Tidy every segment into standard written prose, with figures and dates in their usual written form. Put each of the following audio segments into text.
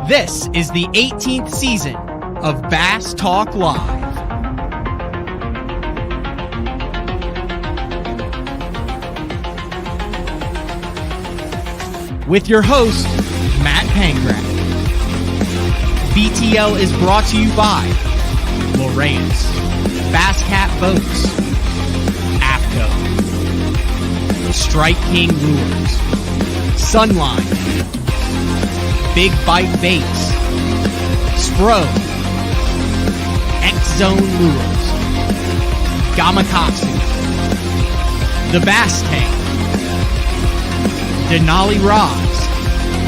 This is the 18th season of Bass Talk Live. With your host, Matt Pankrat. BTL is brought to you by Lowrance, Bass Cat Boats, AFCO, Strike King Lures, Sunline, Big Bite Baits, Spro, X-Zone Lures, Gamakatsu, The Bass Tank, Denali Rods,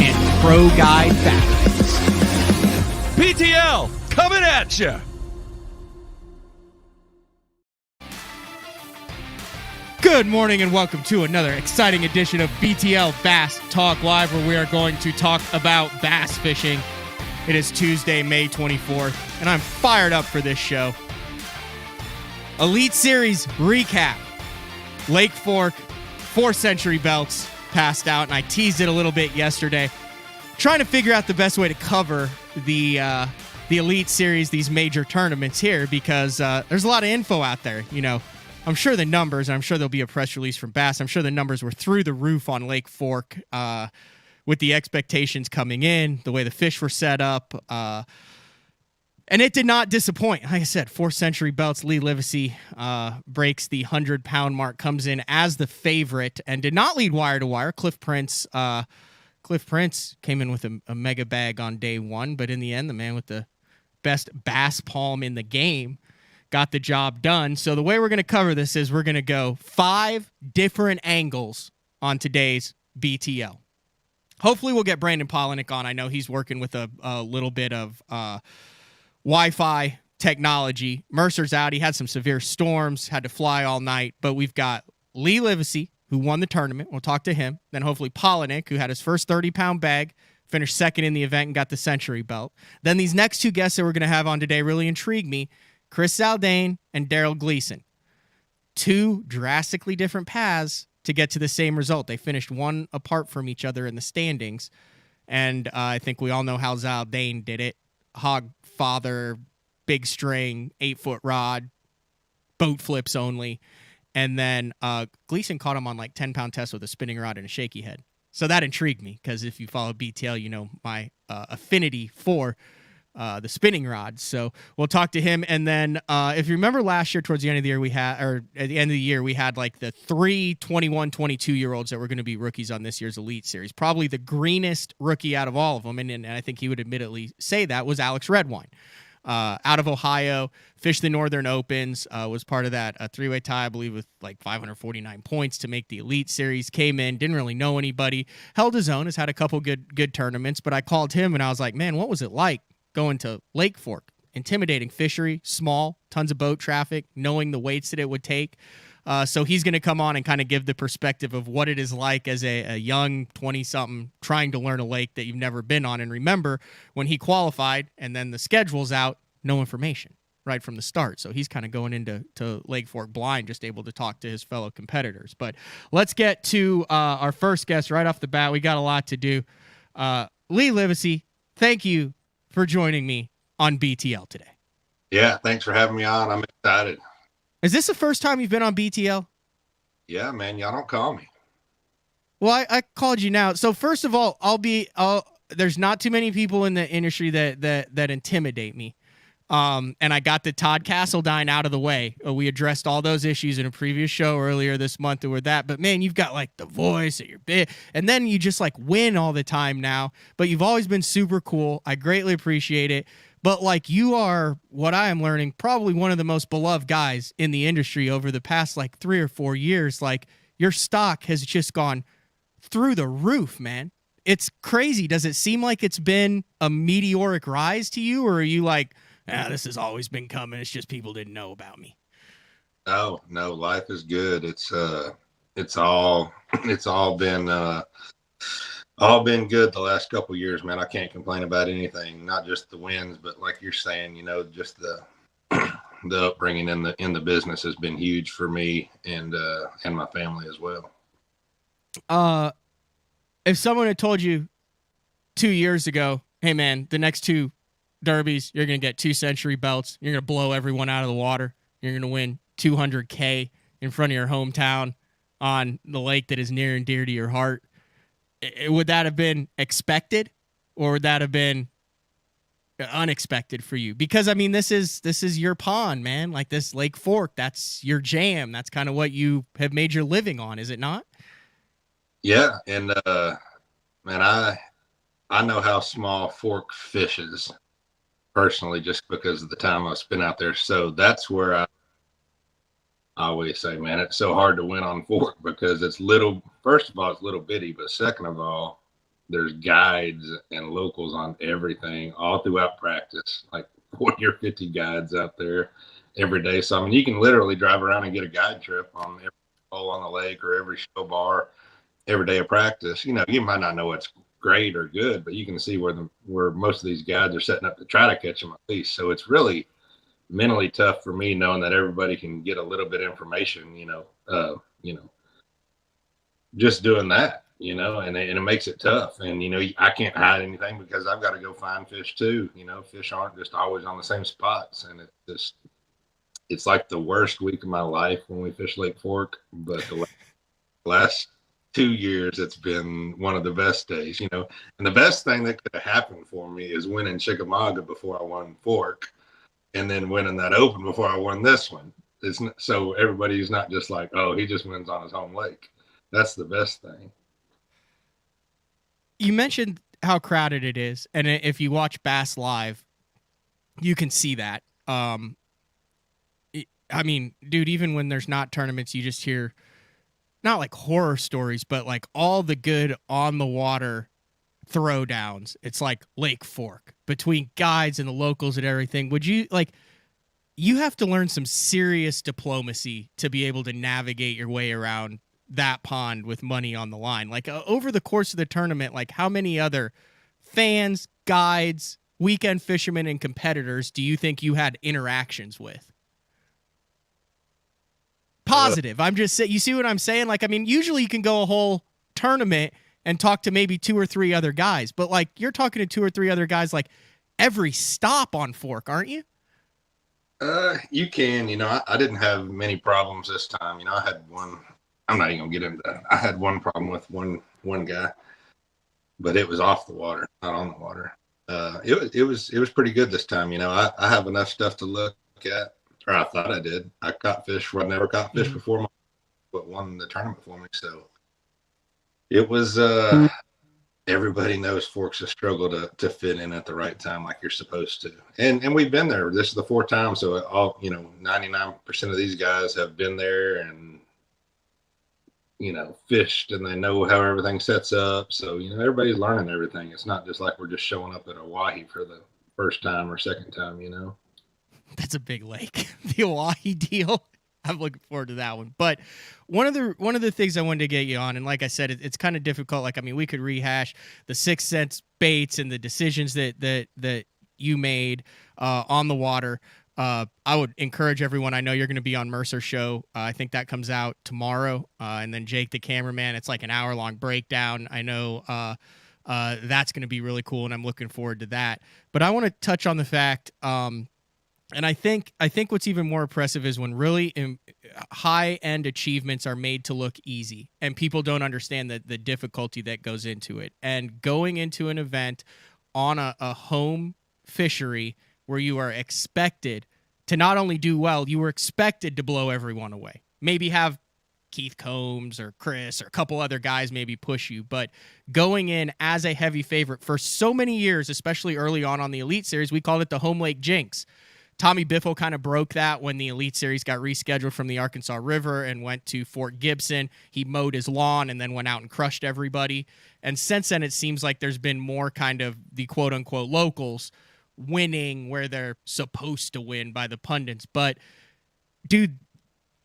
and Pro Guide Batteries. PTL, coming at you! Good morning and welcome to another exciting edition of BTL Bass Talk Live, where we are going to talk about bass fishing. It is Tuesday, May 24th, and I'm fired up for this show. Elite Series recap. Lake Fork, 4th Century Belts passed out, and I teased it a little bit yesterday. Trying to figure out the best way to cover the Elite Series, these major tournaments here, because there's a lot of info out there. You know, I'm sure the numbers, and I'm sure there'll be a press release from Bass, I'm sure the numbers were through the roof on Lake Fork with the expectations coming in, the way the fish were set up, and it did not disappoint. Like I said, 4th Century Belts, Lee Livesey breaks the 100-pound mark, comes in as the favorite, and did not lead wire to wire. Cliff Prince came in with a mega bag on day one, but in the end, the man with the best bass palm in the game got the job done. So the way we're going to cover this is we're going to go 5 different angles on today's BTL. Hopefully we'll get Brandon Palaniuk on. I know he's working with a little bit of Wi-Fi technology. Mercer's out. He had some severe storms, had to fly all night, but we've got Lee Livesey, who won the tournament. We'll talk to him. Then hopefully Palaniuk, who had his first 30-pound bag, finished second in the event and got the Century Belt. Then these next 2 guests that we're going to have on today really intrigue me. Chris Zaldain and Daryl Gleason. 2 drastically different paths to get to the same result. They finished one apart from each other in the standings. And I think we all know how Zaldain did it. Hog father, big string, 8-foot rod, boat flips only. And then Gleason caught him on like 10-pound test with a spinning rod and a shaky head. So that intrigued me because if you follow BTL, you know my affinity for the spinning rod. So we'll talk to him. And then if you remember last year, towards the end of the year, we had like the 3 21, 22-year-olds that were going to be rookies on this year's Elite Series. Probably the greenest rookie out of all of them, and I think he would admittedly say that, was Alex Redwine. Out of Ohio, fished the Northern Opens, was part of that 3-way tie, I believe, with like 549 points to make the Elite Series. Came in, didn't really know anybody, held his own, has had a couple good tournaments, but I called him and I was like, man, what was it like going to Lake Fork? Intimidating fishery, small, tons of boat traffic, knowing the weights that it would take. So he's going to come on and kind of give the perspective of what it is like as a young 20-something trying to learn a lake that you've never been on. And remember, when he qualified and then the schedule's out, no information right from the start. So he's kind of going into Lake Fork blind, just able to talk to his fellow competitors. But let's get to our first guest right off the bat. We got a lot to do. Lee Livesey, thank you for joining me on BTL today. Yeah, thanks for having me on. I'm excited. Is this the first time you've been on BTL? Yeah, man, y'all don't call me. Well, I called you now. So first of all, there's not too many people in the industry that intimidate me. And I got the Todd Castledine out of the way. We addressed all those issues in a previous show earlier this month or that. But man, you've got like the voice that you're big, and then you just like win all the time now. But you've always been super cool. I greatly appreciate it. But like you are, what I am learning, probably one of the most beloved guys in the industry over the past like 3 or 4 years. Like your stock has just gone through the roof, man. It's crazy. Does it seem like it's been a meteoric rise to you, or are you like, this has always been coming, it's just people didn't know about me? No, life is good. It's all been good the last couple of years, man. I can't complain about anything, not just the wins, but like you're saying, you know, just the upbringing in the business has been huge for me and my family as well. If someone had told you 2 years ago hey man, the next 2 derbies, you're going to get 2 century belts. You're going to blow everyone out of the water. You're going to win $200K in front of your hometown on the lake that is near and dear to your heart. Would that have been expected, or would that have been unexpected for you? Because I mean, this is your pond, man. Like this Lake Fork, that's your jam. That's kind of what you have made your living on, is it not? Yeah, and man, I know how small Fork fishes personally, just because of the time I've spent out there. So that's where I always say, man, it's so hard to win on Fork because it's little. First of all, it's little bitty, but second of all, there's guides and locals on everything all throughout practice, like 40 or 50 guides out there every day. So I mean, you can literally drive around and get a guide trip on every hole on the lake or every show bar every day of practice. You know, you might not know what's great or good, but you can see where most of these guides are setting up to try to catch them at least. So it's really mentally tough for me knowing that everybody can get a little bit of information, just doing that, and it makes it tough. And, I can't hide anything because I've got to go find fish too. Fish aren't just always on the same spots. And it's like the worst week of my life when we fish Lake Fork, but the last 2 years, it's been one of the best days, and the best thing that could have happened for me is winning Chickamauga before I won Fork, and then winning that Open before I won this one. So everybody's not just like, oh, he just wins on his home lake. That's the best thing. You mentioned how crowded it is, and if you watch Bass Live, you can see that. I mean, dude, even when there's not tournaments, you just hear not like horror stories, but like all the good on the water throwdowns. It's like Lake Fork between guides and the locals and everything. Would you you have to learn some serious diplomacy to be able to navigate your way around that pond with money on the line. Like over the course of the tournament, like how many other fans, guides, weekend fishermen, and competitors do you think you had interactions with? Positive. I'm just saying, you see what I'm saying? Like, I mean, usually you can go a whole tournament and talk to maybe 2 or 3 other guys, but like you're talking to 2 or 3 other guys like every stop on Fork, aren't you? You can. I didn't have many problems this time. I had one. I'm not even gonna get into that. I had one problem with one guy, but it was off the water, not on the water. It was pretty good this time. I have enough stuff to look at. Or I thought I did. I caught fish where I never caught fish before, but won the tournament for me. So it was. Everybody knows Fork's a struggle to fit in at the right time, like you're supposed to. And we've been there. This is the 4th time, so all 99% of these guys have been there and fished, and they know how everything sets up. So everybody's learning everything. It's not just like we're just showing up at Oahe for the first time or second time. That's a big lake, the Oahe deal. I'm looking forward to that one. But one of the things I wanted to get you on, and like I said, it's kind of difficult. Like, I mean, we could rehash the 6 cents baits and the decisions that you made on the water. I would encourage everyone. I know you're going to be on Mercer's show. I think that comes out tomorrow. And then Jake, the cameraman, it's like an hour-long breakdown. I know that's going to be really cool, and I'm looking forward to that. But I want to touch on the fact and I think what's even more impressive is when really high-end achievements are made to look easy, and people don't understand the difficulty that goes into it. And going into an event on a home fishery where you are expected to not only do well, you were expected to blow everyone away. Maybe have Keith Combs or Chris or a couple other guys maybe push you, but going in as a heavy favorite for so many years, especially early on the Elite Series, we called it the Home Lake Jinx. Tommy Biffle kind of broke that when the Elite Series got rescheduled from the Arkansas River and went to Fort Gibson. He mowed his lawn and then went out and crushed everybody. And since then, it seems like there's been more kind of the quote-unquote locals winning where they're supposed to win by the pundits. But, dude,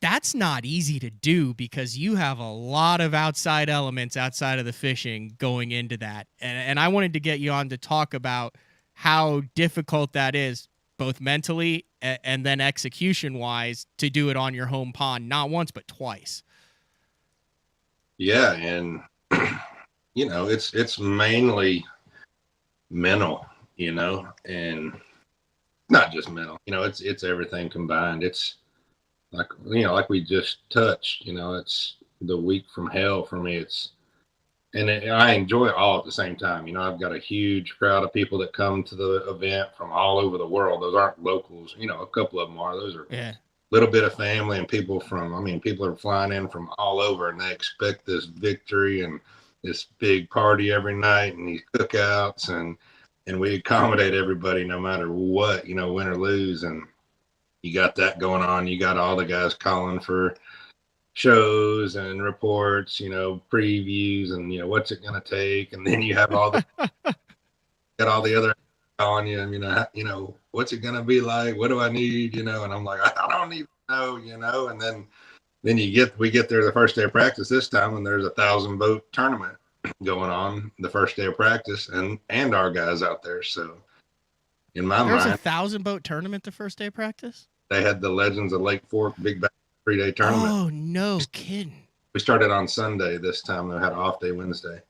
that's not easy to do because you have a lot of outside elements outside of the fishing going into that. And I wanted to get you on to talk about how difficult that is, both mentally and then execution-wise, to do it on your home pond, not once but twice. Yeah, and it's mainly mental, and not just mental, it's everything combined. It's like, like we just touched, it's the week from hell for me. I enjoy it all at the same time. I've got a huge crowd of people that come to the event from all over the world. Those aren't locals, a couple of them are. Those are little bit of family and people people are flying in from all over, and they expect this victory and this big party every night and these cookouts, and we accommodate everybody no matter what, win or lose. And you got that going on. You got all the guys calling for shows and reports, previews, and what's it going to take. And then you have got all the other calling you, what's it going to be like? What do I need? And I'm like, I don't even know, and then we get there the first day of practice this time, and there's a 1,000-boat tournament going on the first day of practice, and our guys out there. So in my mind, there's a 1,000-boat tournament the first day of practice. They had the Legends of Lake Fork Big Bass 3-day tournament. Oh, no kidding. We started on Sunday this time. They had an off day Wednesday.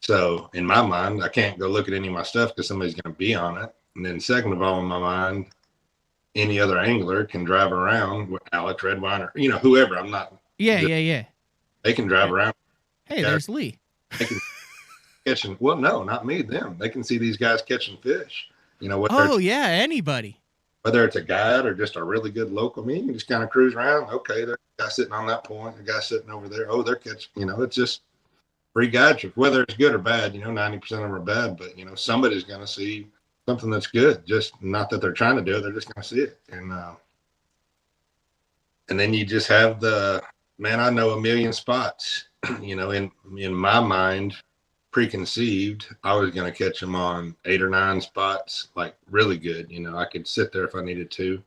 So in my mind, I can't go look at any of my stuff because somebody's going to be on it. And then second of all, in my mind, any other angler can drive around with Alex Redwine or, whoever. I'm not. Yeah. They can drive around. Hey, there's Lee. They can catching. Well, no, not me, them. They can see these guys catching fish. Anybody. Whether it's a guide or just a really good local, you can just kind of cruise around. Okay, there's a guy sitting on that point, a guy sitting over there. Oh, they're catching, it's just free guide trip. Whether it's good or bad, 90% of them are bad, but, somebody's going to see something that's good. Just not that they're trying to do it. They're just going to see it. And then you just have I know a million spots, in my mind, preconceived, I was going to catch them on 8 or 9 spots, like really good. I could sit there if I needed to.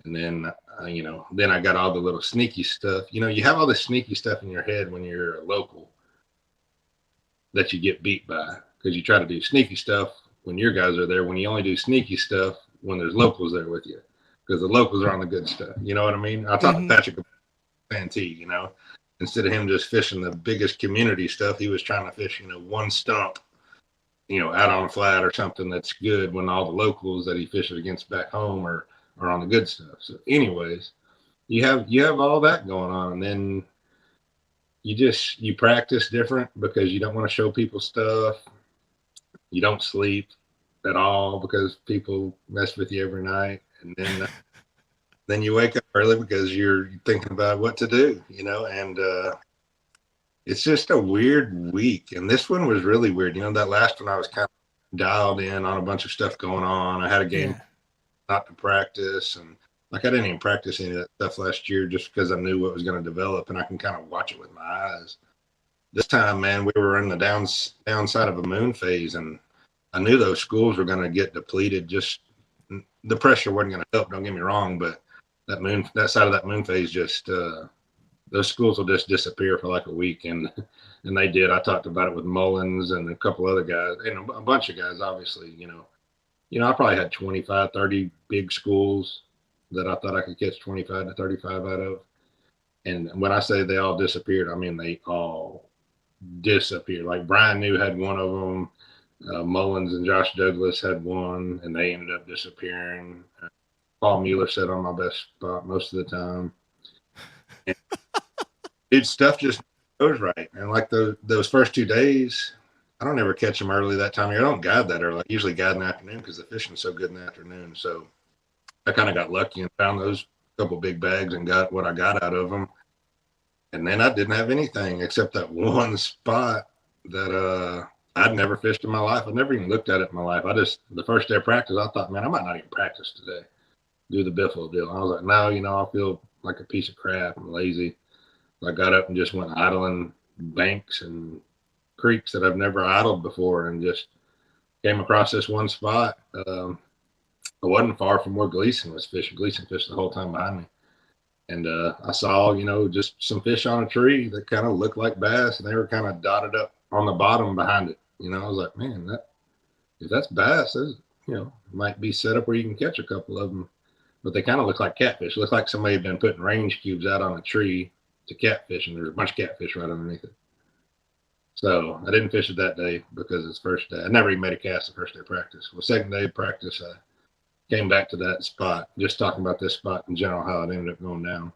And then, then I got all the little sneaky stuff. You have all this sneaky stuff in your head when you're a local that you get beat by, because you try to do sneaky stuff when your guys are there, when you only do sneaky stuff when there's locals there with you, because the locals are on the good stuff. You know what I mean? I talked to Patrick Santee, instead of him just fishing the biggest community stuff, he was trying to fish, one stump, out on a flat or something that's good, when all the locals that he fishes against back home are on the good stuff. So anyways, you have all that going on, and then you practice different because you don't want to show people stuff. You don't sleep at all because people mess with you every night. And then then you wake up early because you're thinking about what to do, and it's just a weird week. And this one was really weird. That last one I was kind of dialed in on a bunch of stuff going on. I had a game not to practice, and I didn't even practice any of that stuff last year just because I knew what was going to develop, and I can kind of watch it with my eyes. This time, man, we were in the downside of a moon phase, and I knew those schools were going to get depleted. Just the pressure wasn't going to help, don't get me wrong, but that side of that moon phase, just those schools will just disappear for like a week, and they did. I talked about it with Mullins and a couple other guys, and a bunch of guys, obviously. I probably had 25, 30 big schools that I thought I could catch 25 to 35 out of. And when I say they all disappeared, I mean they all disappeared. Like Brian New had one of them. Mullins and Josh Douglas had one, and they ended up disappearing. Paul Mueller sat on my best spot most of the time. And, dude, stuff just goes right. And like those first 2 days, I don't ever catch them early that time of year. I don't guide that early. I usually guide in the afternoon because the fishing's so good in the afternoon. So I kind of got lucky and found those couple big bags and got what I got out of them. And then I didn't have anything except that one spot that I'd never fished in my life. I'd never even looked at it in my life. The first day of practice, I thought, man, I might not even practice today. Do the biffle deal. I was like, no, I feel like a piece of crap. I'm lazy. So I got up and just went idling banks and creeks that I've never idled before, and just came across this one spot. I wasn't far from where Gleason was fishing. Gleason fished the whole time behind me. And I saw, just some fish on a tree that kind of looked like bass, and they were kind of dotted up on the bottom behind it. I was like, man, if that's bass, might be set up where you can catch a couple of them. But they kind of look like catfish. It looks like somebody had been putting range cubes out on a tree to catfish, and there's a bunch of catfish right underneath it. So I didn't fish it that day because it's first day. I never even made a cast the first day of practice. Well, second day of practice, I came back to that spot, just talking about this spot in general, how it ended up going down.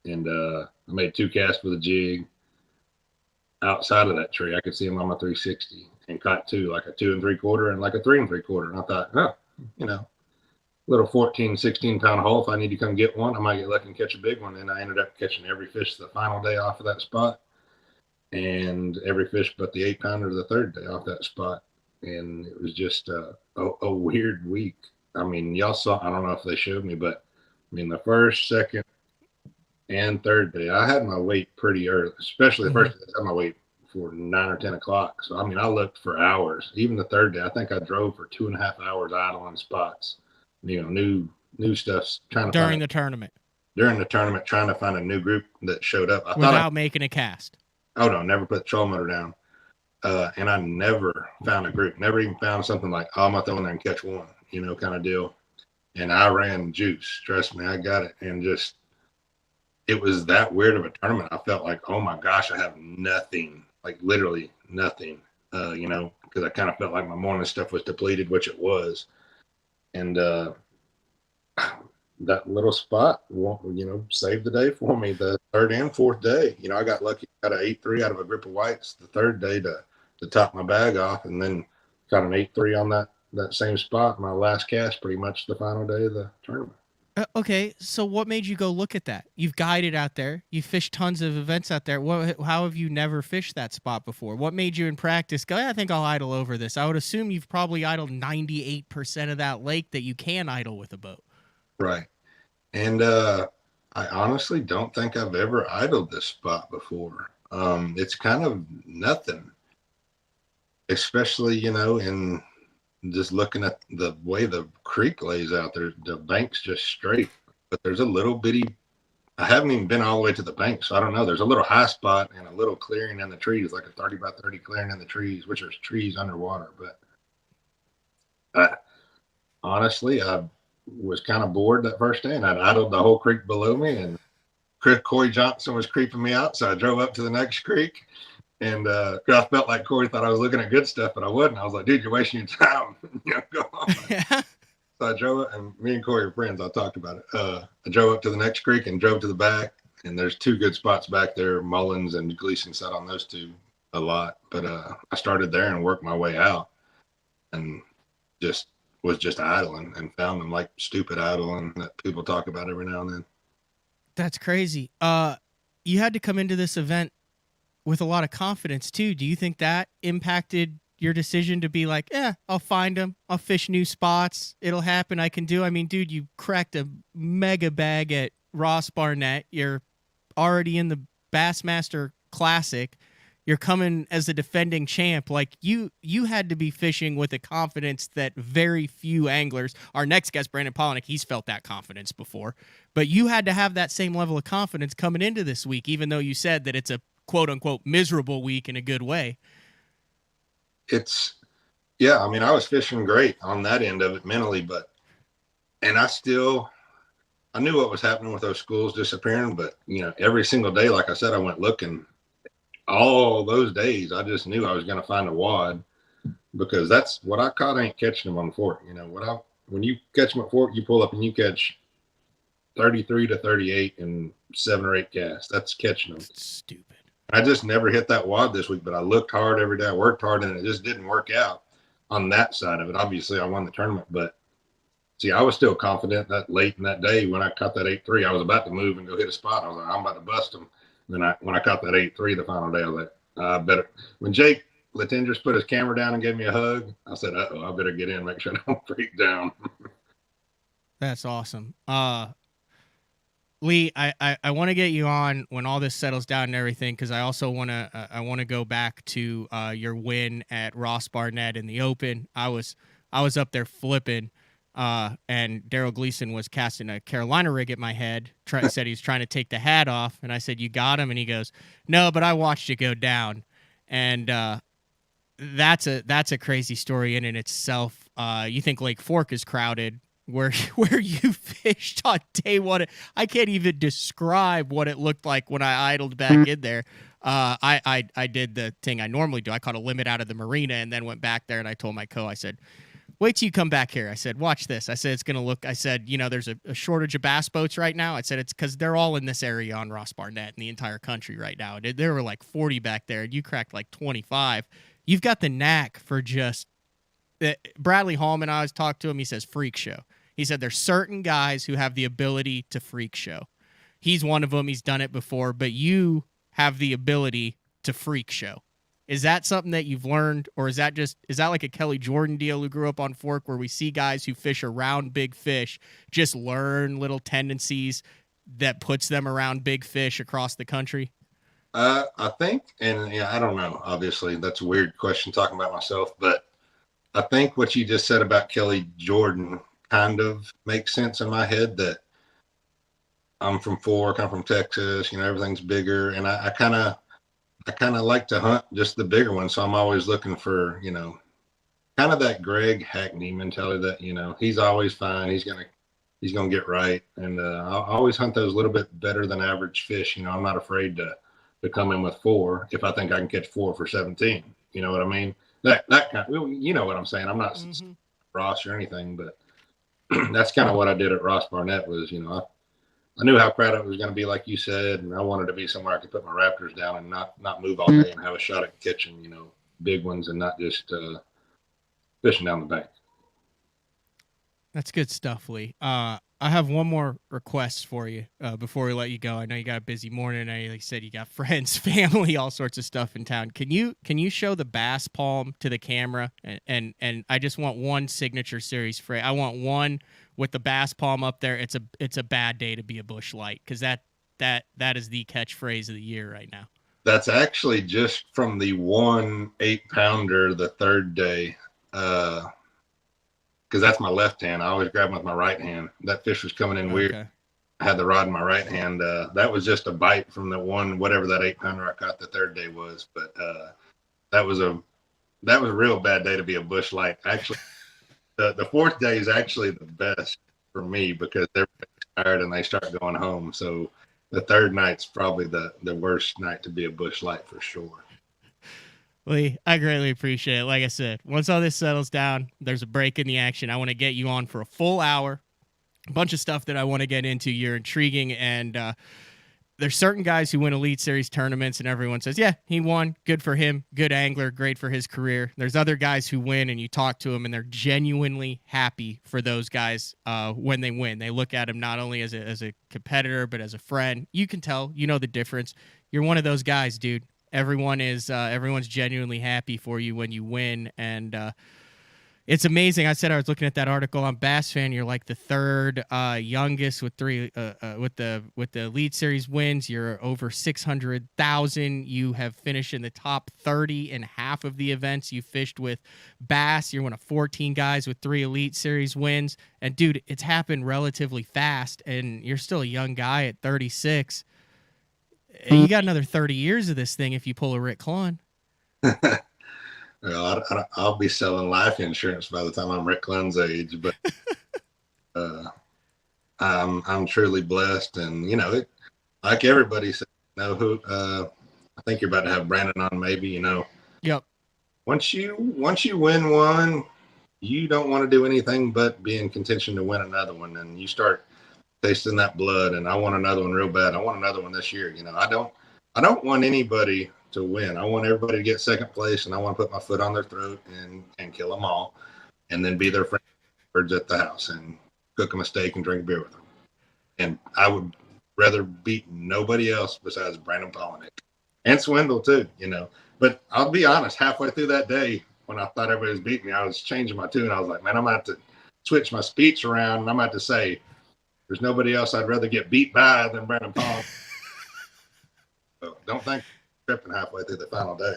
And I made 2 casts with a jig outside of that tree. I could see him on my 360 and caught 2, like a 2 3/4 and like a 3 3/4. And I thought, oh, you know, little 14, 16 pound hole. If I need to come get one, I might get lucky and catch a big one. And I ended up catching every fish the final day off of that spot, and every fish but the 8 pounder the third day off that spot. And it was just a weird week. I mean, y'all saw, I don't know if they showed me, but I mean, the first, second, and third day, I had my weight pretty early, especially the first day. I had my weight for 9 or 10 o'clock. So, I mean, I looked for hours. Even the third day, I think I drove for 2.5 hours idling spots, you know, new stuff, trying to during the tournament. During the tournament, trying to find a new group that showed up. Without making a cast. Oh, no, never put the troll motor down. And I never found a group, never even found something like, oh, I'm going to throw in there and catch one, you know, kind of deal. And I ran juice. Trust me, I got it. And just, it was that weird of a tournament. I felt like, oh my gosh, I have nothing, like literally nothing, you know, because I kind of felt like my morning stuff was depleted, which it was. And that little spot, you know, saved the day for me. The third and fourth day, you know, I got lucky, got an 8-3 out of a group of whites the third day to top my bag off, and then got an 8-3 on that same spot. My last cast, pretty much the final day of the tournament. Okay, so what made you go look at that? You've guided out there. You fished tons of events out there. How have you never fished that spot before? What made you in practice go, I think I'll idle over this? I would assume you've probably idled 98% of that lake that you can idle with a boat. Right. And I honestly don't think I've ever idled this spot before. It's kind of nothing, especially, you know, in just looking at the way the creek lays out there. The bank's just straight, but there's a little bitty, I haven't even been all the way to the bank, so I don't know. There's a little high spot and a little clearing in the trees, like a 30 by 30 clearing in the trees, which are trees underwater. But honestly, I was kind of bored that first day, and I'd idled the whole creek below me, and Corey Johnson was creeping me out, so I drove up to the next creek. And I felt like Corey thought I was looking at good stuff, but I wasn't. I was like, dude, you're wasting your time. You know, go on. Yeah. So I drove up, and me and Corey are friends. I talked about it. I drove up to the next creek and drove to the back, and there's 2 good spots back there. Mullins and Gleason sat on those 2 a lot. But I started there and worked my way out, and was just idling and found them, like stupid idling that people talk about every now and then. That's crazy. You had to come into this event with a lot of confidence too. Do you think that impacted your decision to be like, I'll find them, I'll fish new spots, it'll happen, I can do? I mean, dude, you cracked a mega bag at Ross Barnett. You're already in the Bassmaster Classic. You're coming as the defending champ. Like, you had to be fishing with a confidence that very few anglers, our next guest, Brandon Palaniuk, he's felt that confidence before, but you had to have that same level of confidence coming into this week, even though you said that it's a quote-unquote miserable week in a good way. Yeah, I mean, I was fishing great on that end of it mentally, and I knew what was happening with those schools disappearing, but, you know, every single day, like I said, I went looking. All those days, I just knew I was going to find a wad, because that's what I caught. I ain't catching them on fork. You know, when you catch them at fork, you pull up and you catch 33 to 38 in 7 or 8 casts. That's catching them. That's stupid. I just never hit that wad this week, but I looked hard every day. I worked hard, and it just didn't work out on that side of it. Obviously, I won the tournament, but see, I was still confident that late in that day when I caught that 8-3, I was about to move and go hit a spot. I was like, I'm about to bust them. And then when I caught that 8-3 the final day, I was like, I better. When Jake Latendress put his camera down and gave me a hug, I said, I better get in, make sure I don't freak down. That's awesome. Lee, I want to get you on when all this settles down and everything, because I also want to go back to your win at Ross Barnett in the Open. I was up there flipping, and Daryl Gleason was casting a Carolina rig at my head. Said he was trying to take the hat off, and I said, "You got him?" And he goes, "No, but I watched it go down." And that's a crazy story in and itself. You think Lake Fork is crowded? Where you fished on day one. I can't even describe what it looked like when I idled back in there. I did the thing I normally do. I caught a limit out of the marina and then went back there and I told my I said, wait till you come back here. I said, watch this. I said, it's going to look, I said, there's a shortage of bass boats right now. I said, it's because they're all in this area on Ross Barnett in the entire country right now. There were like 40 back there and you cracked like 25. You've got the knack for just, Bradley Hallman, I always talked to him. He says, freak show. He said, there's certain guys who have the ability to freak show. He's one of them. He's done it before, but you have the ability to freak show. Is that something that you've learned, or is that like a Kelly Jordan deal who grew up on Fork where we see guys who fish around big fish just learn little tendencies that puts them around big fish across the country? I think, and yeah, I don't know, obviously that's a weird question talking about myself, but I think what you just said about Kelly Jordan kind of makes sense in my head, that I'm from Fork, I'm from Texas, everything's bigger. And I kind of like to hunt just the bigger ones. So I'm always looking for, kind of that Greg Hackney mentality that, he's always fine. He's going to get right. And I always hunt those little bit better than average fish. I'm not afraid to come in with 4 if I think I can catch 4 for 17. You know what I mean? That kind of, you know what I'm saying? I'm not Ross or anything, but that's kind of what I did at Ross Barnett was, I knew how crowded it was going to be, like you said, and I wanted to be somewhere I could put my Raptors down and not move all day and have a shot at catching, big ones and not just fishing down the bank. That's good stuff, Lee. I have one more request for you before we let you go. I know you got a busy morning. Like you said, you got friends, family, all sorts of stuff in town. Can you show the bass palm to the camera? And I just want one signature series phrase. I want one with the bass palm up there. It's a bad day to be a bush light, because that is the catchphrase of the year right now. That's actually just from the 1 8-pounder the third day. Because that's my left hand. I always grab them with my right hand. That fish was coming in weird. Okay. I had the rod in my right hand. That was just a bite from the one, whatever that 8-pounder I caught the third day was. But that was a real bad day to be a bush light. Actually, the fourth day is actually the best for me because they're tired and they start going home. So the third night's probably the worst night to be a bush light for sure. Lee, I greatly appreciate it. Like I said, once all this settles down, there's a break in the action. I want to get you on for a full hour. A bunch of stuff that I want to get into. You're intriguing, and there's certain guys who win Elite Series tournaments, and everyone says, yeah, he won. Good for him. Good angler. Great for his career. There's other guys who win, and you talk to them, and they're genuinely happy for those guys when they win. They look at him not only as a competitor, but as a friend. You can tell. You know the difference. You're one of those guys, dude. Everyone's genuinely happy for you when you win, and it's amazing. I said I was looking at that article on Bass Fan. You're like the third youngest with 3 with the Elite Series wins. You're over 600,000. You have finished in the top 30 in half of the events you fished with bass. You're one of 14 guys with 3 Elite Series wins. And dude, it's happened relatively fast, and you're still a young guy at 36. You got another 30 years of this thing if you pull a Rick Clunn. Well, I'll be selling life insurance by the time I'm Rick Clunn's age, but I'm truly blessed, and like everybody said, I think you're about to have Brandon on, maybe. Yep. Once you win one, you don't want to do anything but be in contention to win another one, and you start tasting that blood, and I want another one real bad. I want another one this year. I don't want anybody to win. I want everybody to get second place, and I want to put my foot on their throat and kill them all, and then be their friends at the house and cook them a steak and drink a beer with them. And I would rather beat nobody else besides Brandon Palaniuk and Swindle too. But I'll be honest, halfway through that day, when I thought everybody was beating me, I was changing my tune. I was like, man, I'm about to switch my speech around, and I'm about to say, there's nobody else I'd rather get beat by than Brandon Palaniuk. So don't think I'm tripping halfway through the final day.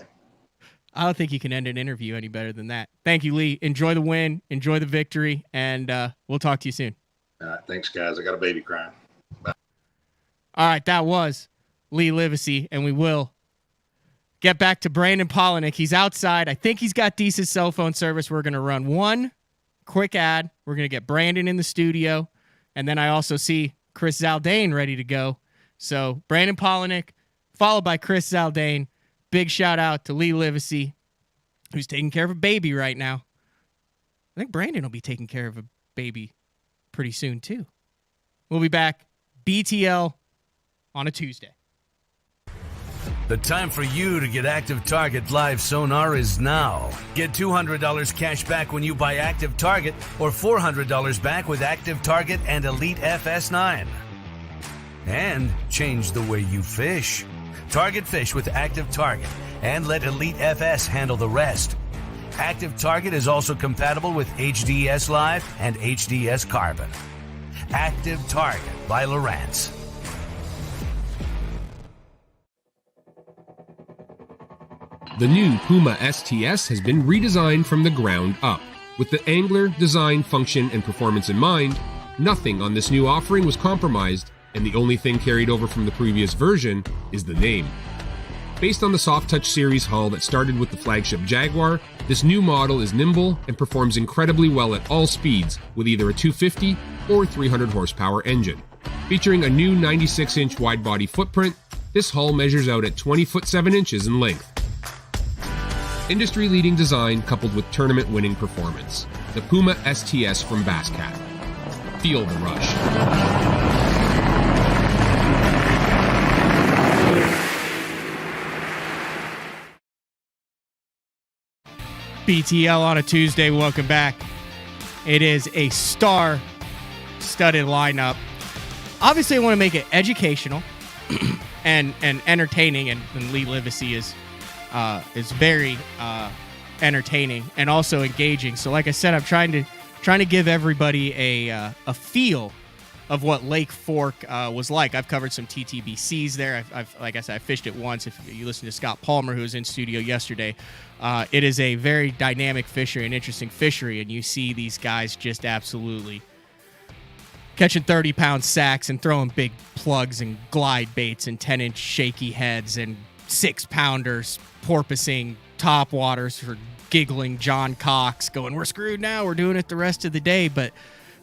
I don't think you can end an interview any better than that. Thank you, Lee. Enjoy the win. Enjoy the victory. And we'll talk to you soon. All right. Thanks, guys. I got a baby crying. Bye. All right. That was Lee Livesey. And we will get back to Brandon Palaniuk. He's outside. I think he's got decent cell phone service. We're going to run one quick ad. We're going to get Brandon in the studio. And then I also see Chris Zaldain ready to go. So Brandon Palaniuk, followed by Chris Zaldain. Big shout out to Lee Livesey, who's taking care of a baby right now. I think Brandon will be taking care of a baby pretty soon, too. We'll be back, BTL, on a Tuesday. The time for you to get Active Target Live Sonar is now. Get $200 cash back when you buy Active Target or $400 back with Active Target and Elite FS9. And change the way you fish. Target fish with Active Target and let Elite FS handle the rest. Active Target is also compatible with HDS Live and HDS Carbon. Active Target by Lowrance. The new Puma STS has been redesigned from the ground up. With the angler, design, function, and performance in mind, nothing on this new offering was compromised, and the only thing carried over from the previous version is the name. Based on the Soft Touch series hull that started with the flagship Jaguar, this new model is nimble and performs incredibly well at all speeds with either a 250 or 300 horsepower engine. Featuring a new 96-inch wide-body footprint, this hull measures out at 20 foot 7 inches in length. Industry-leading design coupled with tournament-winning performance. The Puma STS from Basscat. Feel the rush. BTL on a Tuesday. Welcome back. It is a star-studded lineup. Obviously, I want to make it educational and entertaining, and Lee Livesey is very entertaining and also engaging. So, like I said, I'm trying to give everybody a feel of what Lake Fork was like. I've covered some TTBCs there. I've like I said, I fished it once. If you listen to Scott Palmer, who was in studio yesterday, it is a very dynamic fishery, an interesting fishery, and you see these guys just absolutely catching 30-pound sacks and throwing big plugs and glide baits and 10-inch shaky heads and 6-pounders porpoising top waters for giggling John Cox going, we're screwed now, we're doing it the rest of the day. But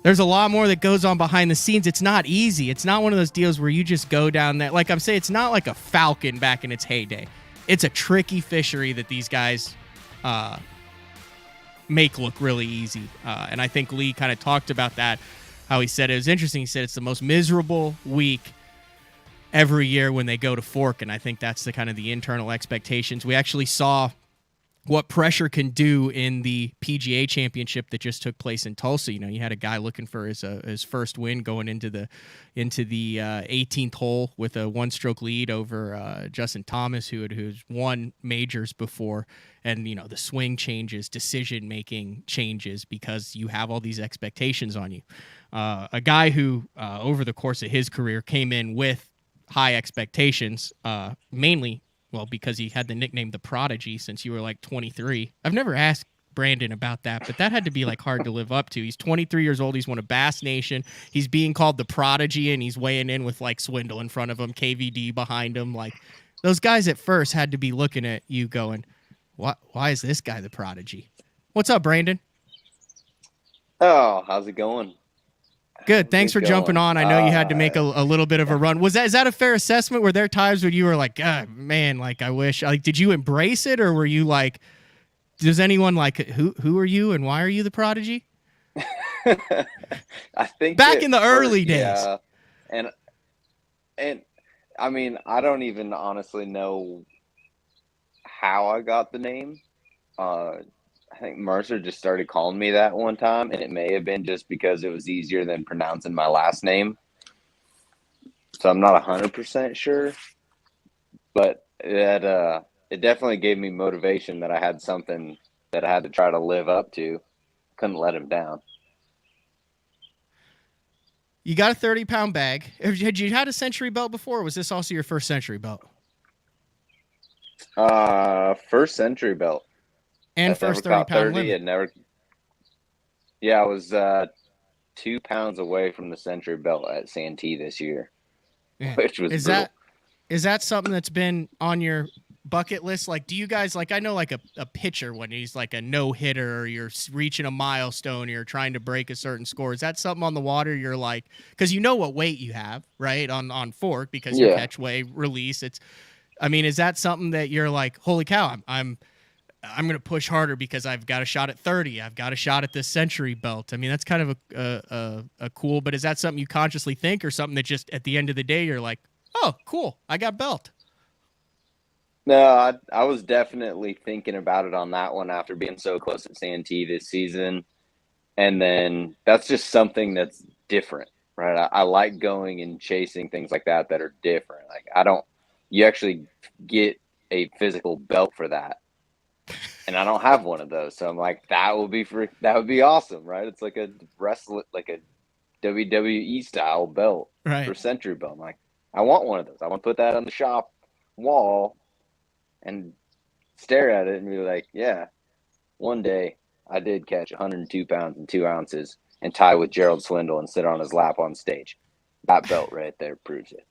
there's a lot more that goes on behind the scenes. It's not easy. It's not one of those deals where you just go down that. Like I'm saying, it's not like a falcon back in its heyday. It's a tricky fishery that these guys make look really easy. And I think Lee kind of talked about that, how he said it was interesting. He said it's the most miserable week every year when they go to Fork, and I think that's the kind of the internal expectations. We actually saw what pressure can do in the PGA Championship that just took place in Tulsa. You know, you had a guy looking for his first win going into the 18th hole with a one-stroke lead over Justin Thomas, who's won majors before, and you know the swing changes, decision-making changes because you have all these expectations on you. A guy who over the course of his career came in with high expectations, mainly, well, because he had the nickname The Prodigy since you were like 23. I've never asked Brandon about that, but that had to be like hard to live up to. He's 23 years old. He's won a Bass Nation. He's being called The Prodigy, and he's weighing in with like Swindle in front of him, KVD behind him. Like those guys at first had to be looking at you going, why is this guy The Prodigy? What's up, Brandon? Oh, how's it going? Good. Thanks for jumping on. I know you had to make a little bit of a run. Is that a fair assessment? Were there times when you were like, God, man, like I wish, like, did you embrace it, or were you like, does anyone like, who are you and why are you The Prodigy? I think back in the early days. Yeah. And I mean, I don't even honestly know how I got the name. I think Mercer just started calling me that one time, and it may have been just because it was easier than pronouncing my last name. So I'm not 100% sure, but it definitely gave me motivation that I had something that I had to try to live up to. Couldn't let him down. You got a 30-pound bag. Had you had a Century belt before, or was this also your first Century belt? First Century belt. And first 30-pound limit. I was 2 pounds away from the Century belt at Santee this year, which was brutal. Is that something that's been on your bucket list? Like, do you guys, like, I know like a pitcher when he's like a no-hitter or you're reaching a milestone, or you're trying to break a certain score. Is that something on the water you're like, because you know what weight you have, right, on Fork, because you catch, weigh, release. I mean, is that something that you're like, holy cow, I'm going to push harder because I've got a shot at 30. I've got a shot at this century belt. I mean, that's kind of a cool, but is that something you consciously think or something that just at the end of the day, you're like, oh, cool, I got belt? No, I was definitely thinking about it on that one after being so close at Santee this season. And then that's just something that's different, right? I like going and chasing things like that are different. Like you actually get a physical belt for that. And I don't have one of those. So I'm like, that would be awesome, right? It's like a WWE style belt Right. for Century Belt. I'm like, I want one of those. I want to put that on the shop wall and stare at it and be like, yeah, one day I did catch 102 pounds and 2 ounces and tie with Gerald Swindle and sit on his lap on stage. That belt right there proves it.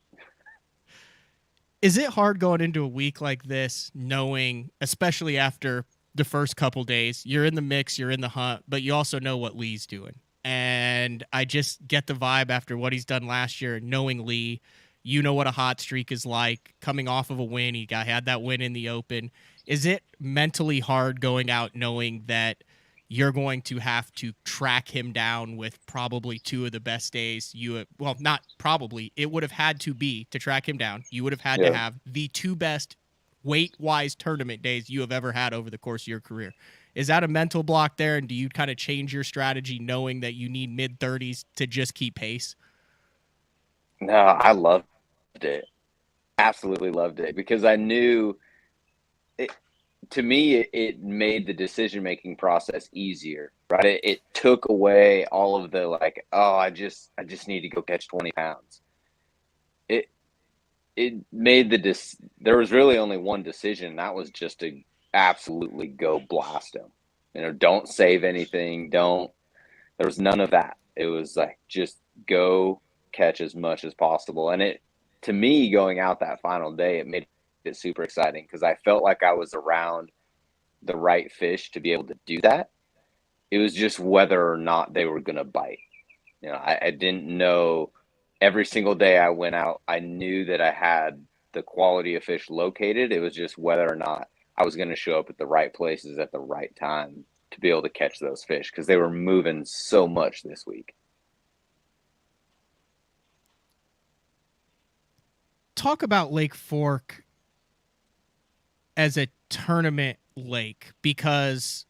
Is it hard going into a week like this, knowing, especially after the first couple days, you're in the mix, you're in the hunt, but you also know what Lee's doing? And I just get the vibe after what he's done last year, knowing Lee, you know what a hot streak is like, coming off of a win. He had that win in the Open. Is it mentally hard going out knowing that you're going to have to track him down with probably two of the best days not probably, it would have had to be to track him down. You would have had to have the two best weight-wise tournament days you have ever had over the course of your career. Is that a mental block there, and do you kind of change your strategy knowing that you need mid-30s to just keep pace? No, I loved it. Absolutely loved it because I knew it. To me, it made the decision-making process easier, right? It took away all of the like, oh, I just need to go catch 20 pounds. It made there was really only one decision, and that was just to absolutely go blast him. Don't save anything. There was none of that. It was like, just go catch as much as possible. And to me, going out that final day, it made it super exciting because I felt like I was around the right fish to be able to do that. It was just whether or not they were going to bite. I didn't know. Every single day I went out, I knew that I had the quality of fish located. It was just whether or not I was going to show up at the right places at the right time to be able to catch those fish because they were moving so much this week. Talk about Lake Fork as a tournament lake, because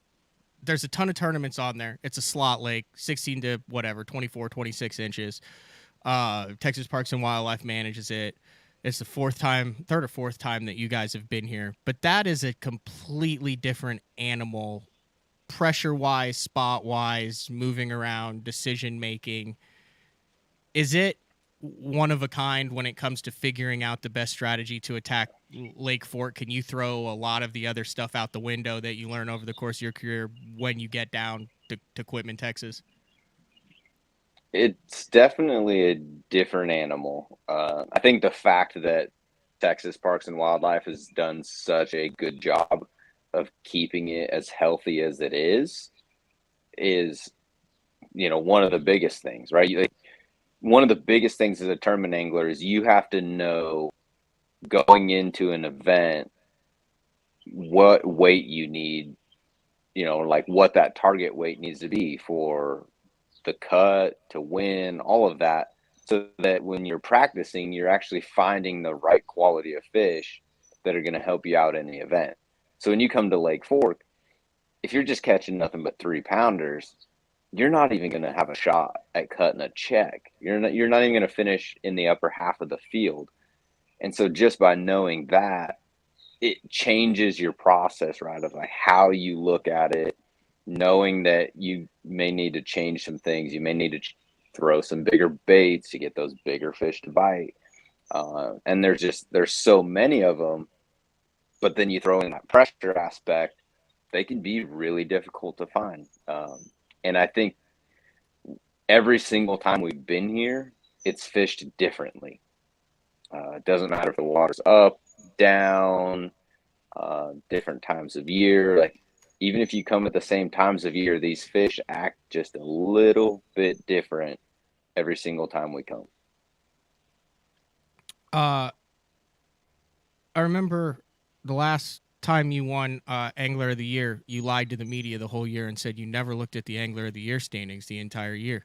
there's a ton of tournaments on there. It's a slot lake, 16 to 24, 26 inches. Texas Parks and Wildlife manages it. It's the third or fourth time that you guys have been here, but that is a completely different animal, pressure-wise, spot-wise, moving around, decision-making. Is it one of a kind when it comes to figuring out the best strategy to attack Lake Fork? Can you throw a lot of the other stuff out the window that you learn over the course of your career when you get down to Quitman, Texas? It's definitely a different animal. I think the fact that Texas Parks and Wildlife has done such a good job of keeping it as healthy as it is, one of the biggest things, right? One of the biggest things as a tournament angler is you have to know going into an event what weight you need, like what that target weight needs to be for the cut, to win, all of that, so that when you're practicing, you're actually finding the right quality of fish that are going to help you out in the event. So when you come to Lake Fork, if you're just catching nothing but 3-pounders, you're not even going to have a shot at cutting a check. You're not even going to finish in the upper half of the field. And so just by knowing that, it changes your process, right, of like how you look at it, knowing that you may need to change some things. You may need to throw some bigger baits to get those bigger fish to bite. And there's so many of them, but then you throw in that pressure aspect, they can be really difficult to find. And I think every single time we've been here, it's fished differently. It doesn't matter if the water's up, down, different times of year. Like, even if you come at the same times of year, these fish act just a little bit different every single time we come. I remember the last time you won Angler of the Year, you lied to the media the whole year and said you never looked at the Angler of the Year standings the entire year.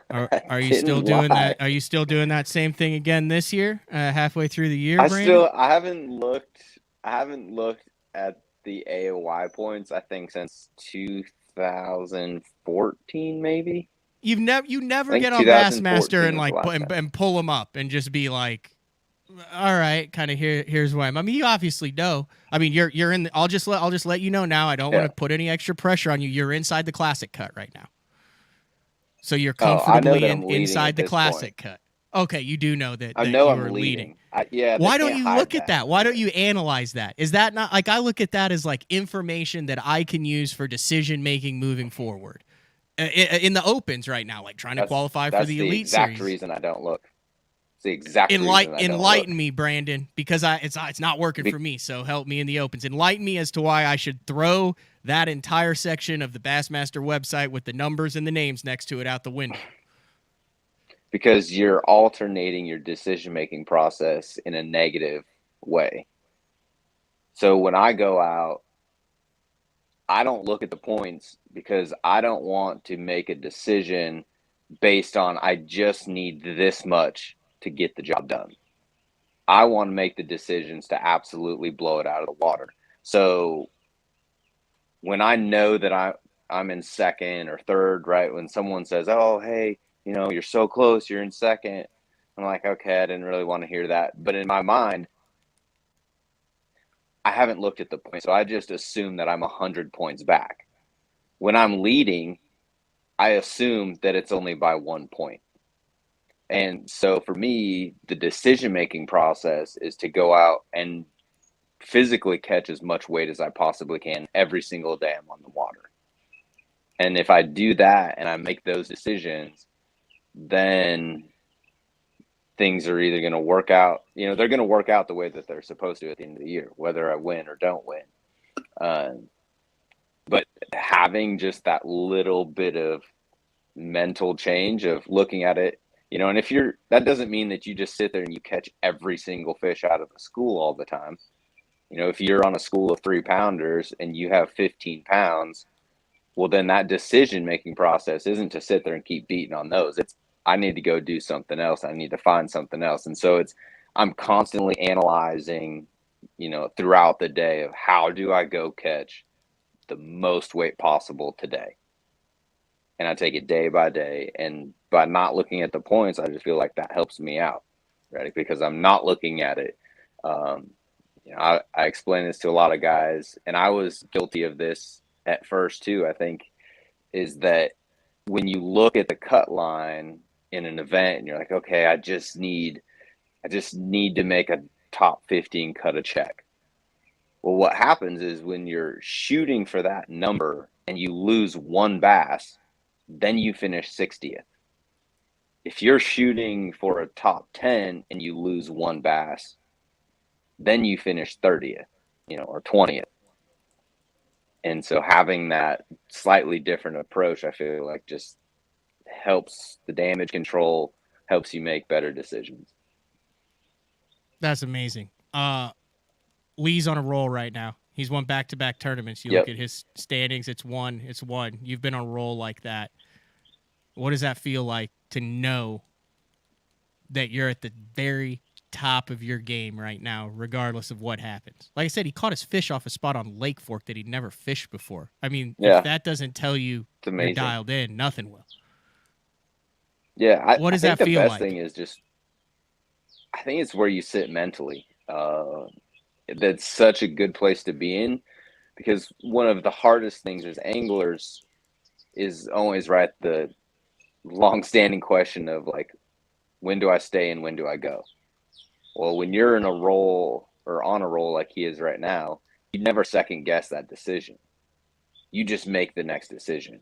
Are you still doing that? Are you still doing that same thing again this year, halfway through the year, Brandon? I haven't looked at the AOY points, I think, since 2014, maybe. You never get on Bassmaster and like and pull them up and just be like, all right, kind of here's why. I mean, you obviously know. I mean, you're in. I'll just let you know now. I don't want to put any extra pressure on you. You're inside the classic cut right now, so you're comfortably inside the classic cut. Okay, you do know that. I know you I'm leading. Why don't you look at that? Why don't you analyze that? Is that not like I look at that as like information that I can use for decision making moving forward in the opens right now, like trying to qualify for the Elite Series. That's the exact reason I don't look. It's the exact reason I don't enlighten me, Brandon, because it's not working for me. So help me in the opens. Enlighten me as to why I should throw that entire section of the Bassmaster website with the numbers and the names next to it out the window. Because you're alternating your decision-making process in a negative way. So when I go out, I don't look at the points because I don't want to make a decision based on I just need this much to get the job done. I want to make the decisions to absolutely blow it out of the water. So when I know that I'm in second or third, right, when someone says, oh, hey, you know, you're so close, you're in second, I'm like, okay, I didn't really want to hear that. But in my mind, I haven't looked at the points, so I just assume that I'm 100 points back. When I'm leading, I assume that it's only by 1 point. And so for me, the decision-making process is to go out and physically catch as much weight as I possibly can every single day I'm on the water. And if I do that and I make those decisions, then things are either going to work out, you know, they're going to work out the way that they're supposed to at the end of the year, whether I win or don't win. But having just that little bit of mental change of looking at it, you know, and that doesn't mean that you just sit there and you catch every single fish out of the school all the time. You know, if you're on a school of 3-pounders and you have 15 pounds, well, then that decision-making process isn't to sit there and keep beating on those. It's, I need to go do something else. I need to find something else. And so I'm constantly analyzing, you know, throughout the day of how do I go catch the most weight possible today? And I take it day by day. And by not looking at the points, I just feel like that helps me out, right? Because I'm not looking at it. You know, I explain this to a lot of guys, and I was guilty of this at first too, I think, is that when you look at the cut line in an event and you're like, okay, I just need to make a top 15 cut a check. Well, what happens is when you're shooting for that number and you lose one bass, then you finish 60th. If you're shooting for a top 10 and you lose one bass, then you finish 30th, you know, or 20th. And so having that slightly different approach, I feel like just helps the damage control, helps you make better decisions. That's amazing. Lee's on a roll right now. He's won back-to-back tournaments. You look at his standings, it's one. You've been on a roll like that. What does that feel like to know that you're at the very top of your game right now, regardless of what happens? Like I said, he caught his fish off a spot on Lake Fork that he'd never fished before. I mean, if that doesn't tell you you're dialed in, nothing will. Yeah. What does that feel like? The best thing is just, I think it's where you sit mentally. That's such a good place to be in, because one of the hardest things as anglers is always, right, the long-standing question of like, when do I stay and when do I go? Well, when you're in a roll or on a roll like he is right now, you never second guess that decision. You just make the next decision.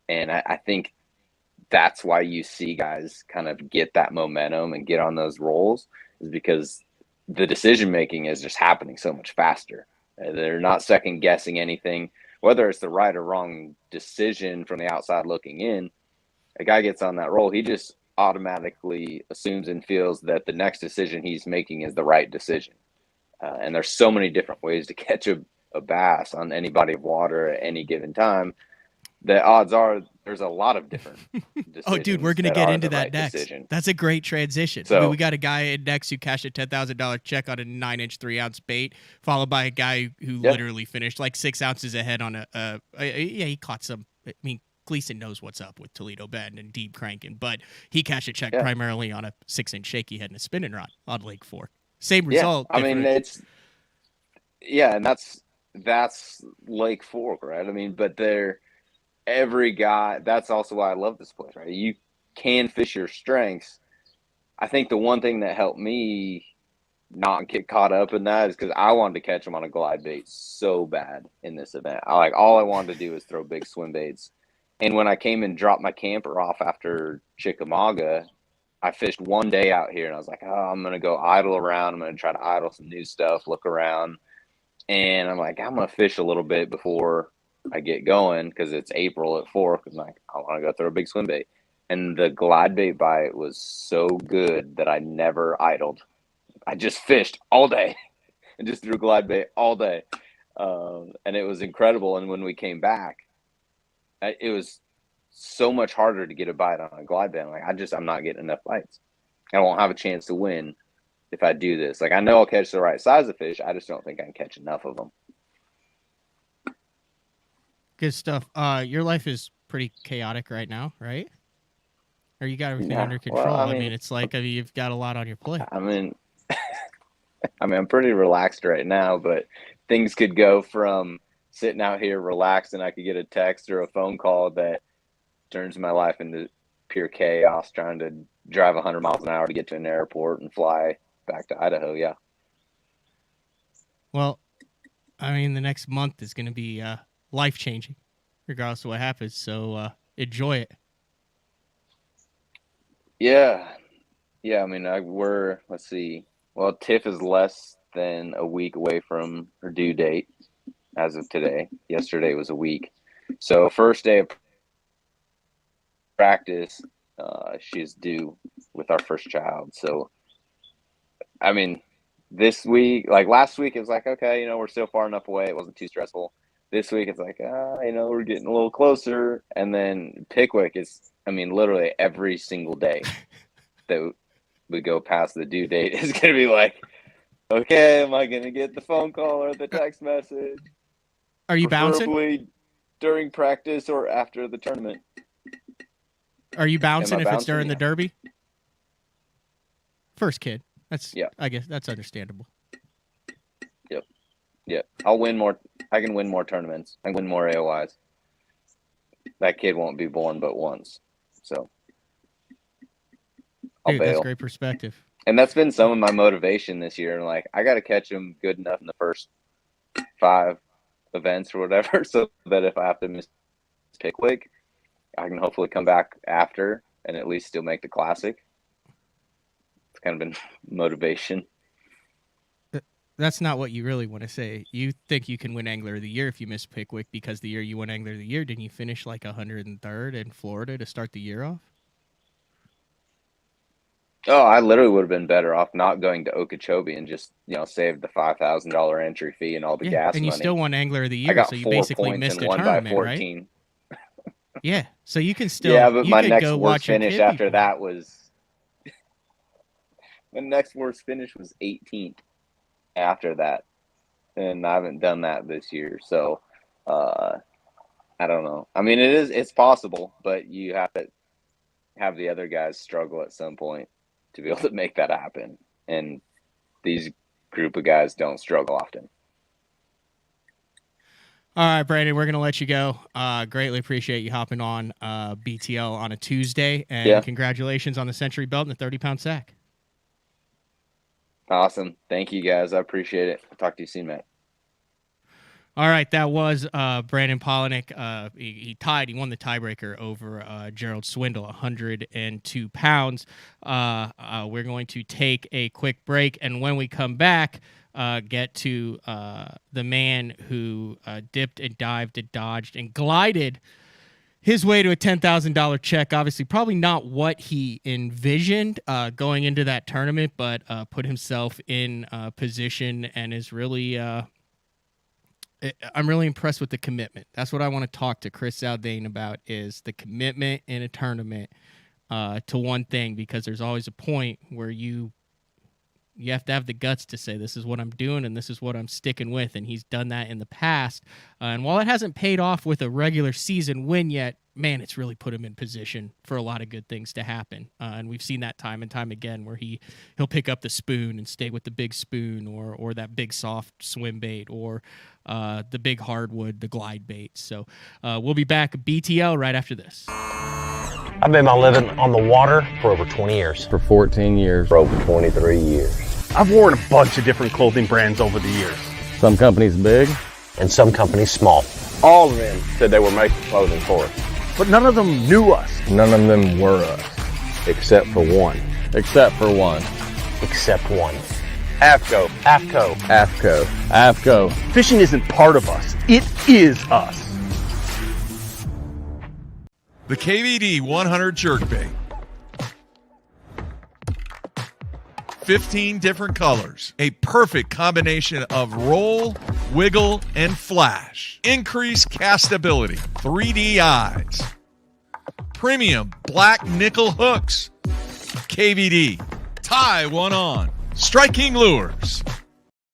And I think that's why you see guys kind of get that momentum and get on those rolls, is because the decision making is just happening so much faster. They're not second guessing anything, whether it's the right or wrong decision from the outside looking in. A guy gets on that roll, he just automatically assumes and feels that the next decision he's making is the right decision. And there's so many different ways to catch a bass on any body of water at any given time. The odds are there's a lot of different decisions. Oh, dude, we're going to that get are into the that right next. decision. That's a great transition. So, we got a guy in next who cashed a $10,000 check on a 9-inch 3-ounce bait, followed by a guy who literally finished like 6 ounces ahead on he caught some. I mean, Gleason knows what's up with Toledo Bend and deep cranking, but he cashed a check primarily on a 6-inch shaky head and a spinning rod on Lake Fork. Same result. I mean, and that's Lake Fork, right? I mean, but every guy, that's also why I love this place, right? You can fish your strengths. I think the one thing that helped me not get caught up in that is because I wanted to catch them on a glide bait so bad in this event. All I wanted to do was throw big swim baits. And when I came and dropped my camper off after Chickamauga, I fished one day out here and I was like, oh, I'm going to go idle around. I'm going to try to idle some new stuff, look around. And I'm like, I'm going to fish a little bit before I get going because it's April at Fork. I'm like, I want to go throw a big swim bait. And the glide bait bite was so good that I never idled. I just fished all day and just threw glide bait all day. And it was incredible. And when we came back, it was so much harder to get a bite on a glide bait. I'm like, I'm not getting enough bites. I won't have a chance to win if I do this. Like, I know I'll catch the right size of fish. I just don't think I can catch enough of them. Good stuff. Your life is pretty chaotic right now, right? Or you got everything under control? Well, I mean, it's like you've got a lot on your plate. I mean, I'm pretty relaxed right now, but things could go from sitting out here relaxed and I could get a text or a phone call that turns my life into pure chaos trying to drive 100 miles an hour to get to an airport and fly back to Idaho. Yeah. Well, I mean, the next month is going to be life-changing regardless of what happens. So enjoy it. Yeah. I mean, let's see. Well, Tiff is less than a week away from her due date as of today. Yesterday was a week. So first day of practice, she's due with our first child. So, I mean, this week, like last week, it was like, okay, we're still far enough away. It wasn't too stressful. This week, it's like, we're getting a little closer. And then Pickwick is, I mean, literally every single day that we go past the due date is going to be like, okay, am I going to get the phone call or the text message? Are you bouncing? Preferably during practice or after the tournament. Are you bouncing if it's during the Derby? First kid. I guess that's understandable. Yep. I'll win more. I can win more tournaments. I can win more AOIs. That kid won't be born but once. So I'll bail. That's great perspective. And that's been some of my motivation this year. Like, I got to catch him good enough in the first 5 events or whatever, so that if I have to miss Pickwick, I can hopefully come back after and at least still make the classic. It's kind of been motivation. That's not what you really want to say. You think you can win Angler of the Year if you miss Pickwick because the year you won Angler of the Year, didn't you finish like 103rd in Florida to start the year off? Oh, I literally would have been better off not going to Okeechobee and just, saved the $5,000 entry fee and all the gas and you money. Still won Angler of the Year, I got so you 4 basically points missed and a won tournament, by 14. Right? Yeah, so you can still. Yeah, but my next next worst finish after that was. My next worst finish was 18th after that, and I haven't done that this year. So, I don't know. I mean, it's possible, but you have to have the other guys struggle at some point to be able to make that happen. And these group of guys don't struggle often. All right, Brandon, we're going to let you go. Greatly appreciate you hopping on BTL on a Tuesday. And congratulations on the Century Belt and the 30-pound sack. Awesome. Thank you, guys. I appreciate it. I'll talk to you soon, Matt. All right, that was Brandon Palaniuk. He tied. He won the tiebreaker over Darold Swindle, 102 pounds. We're going to take a quick break, and when we come back, get to the man who dipped and dived and dodged and glided his way to a $10,000 check. Obviously, probably not what he envisioned going into that tournament, but put himself in position and is really. I'm really impressed with the commitment. That's what I want to talk to Chris Zaldain about, is the commitment in a tournament to one thing, because there's always a point where you have to have the guts to say, this is what I'm doing and this is what I'm sticking with. And he's done that in the past. And while it hasn't paid off with a regular season win yet, man, it's really put him in position for a lot of good things to happen. And we've seen that time and time again, where he'll pick up the spoon and stay with the big spoon, or that big soft swim bait, or the big hardwood, the glide bait. So we'll be back BTL right after this. I've made my living on the water for over 20 years. For 14 years. For over 23 years. I've worn a bunch of different clothing brands over the years. Some companies big. And some companies small. All of them said they were making clothing for us. But none of them knew us. None of them were us. Except for one. Except for one. Except one. AFCO. AFCO. AFCO. AFCO. Fishing isn't part of us. It is us. The KVD 100 jerkbait. 15 different colors. A perfect combination of roll, wiggle, and flash. Increased castability. 3D eyes. Premium black nickel hooks. KVD. Tie one on. Striking lures.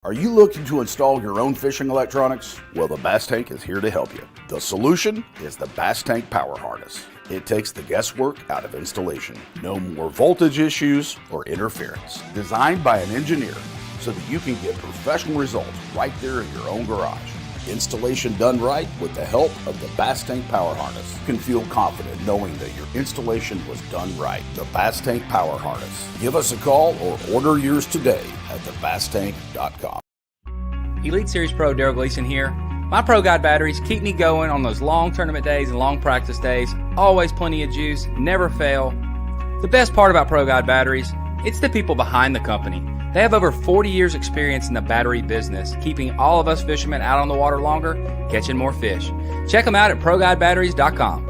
Are you looking to install your own fishing electronics? Well, the Bass Tank is here to help you. The solution is the Bass Tank Power Harness. It takes the guesswork out of installation. No more voltage issues or interference. Designed by an engineer so that you can get professional results right there in your own garage. Installation done right with the help of the Bass Tank Power Harness. You can feel confident knowing that your installation was done right. The Bass Tank Power Harness. Give us a call or order yours today at thebasstank.com. Elite Series Pro Daryl Gleason here. My Pro Guide batteries keep me going on those long tournament days and long practice days. Always plenty of juice, never fail. The best part about Pro Guide batteries, it's the people behind the company. They have over 40 years experience in the battery business, keeping all of us fishermen out on the water longer, catching more fish. Check them out at ProGuideBatteries.com.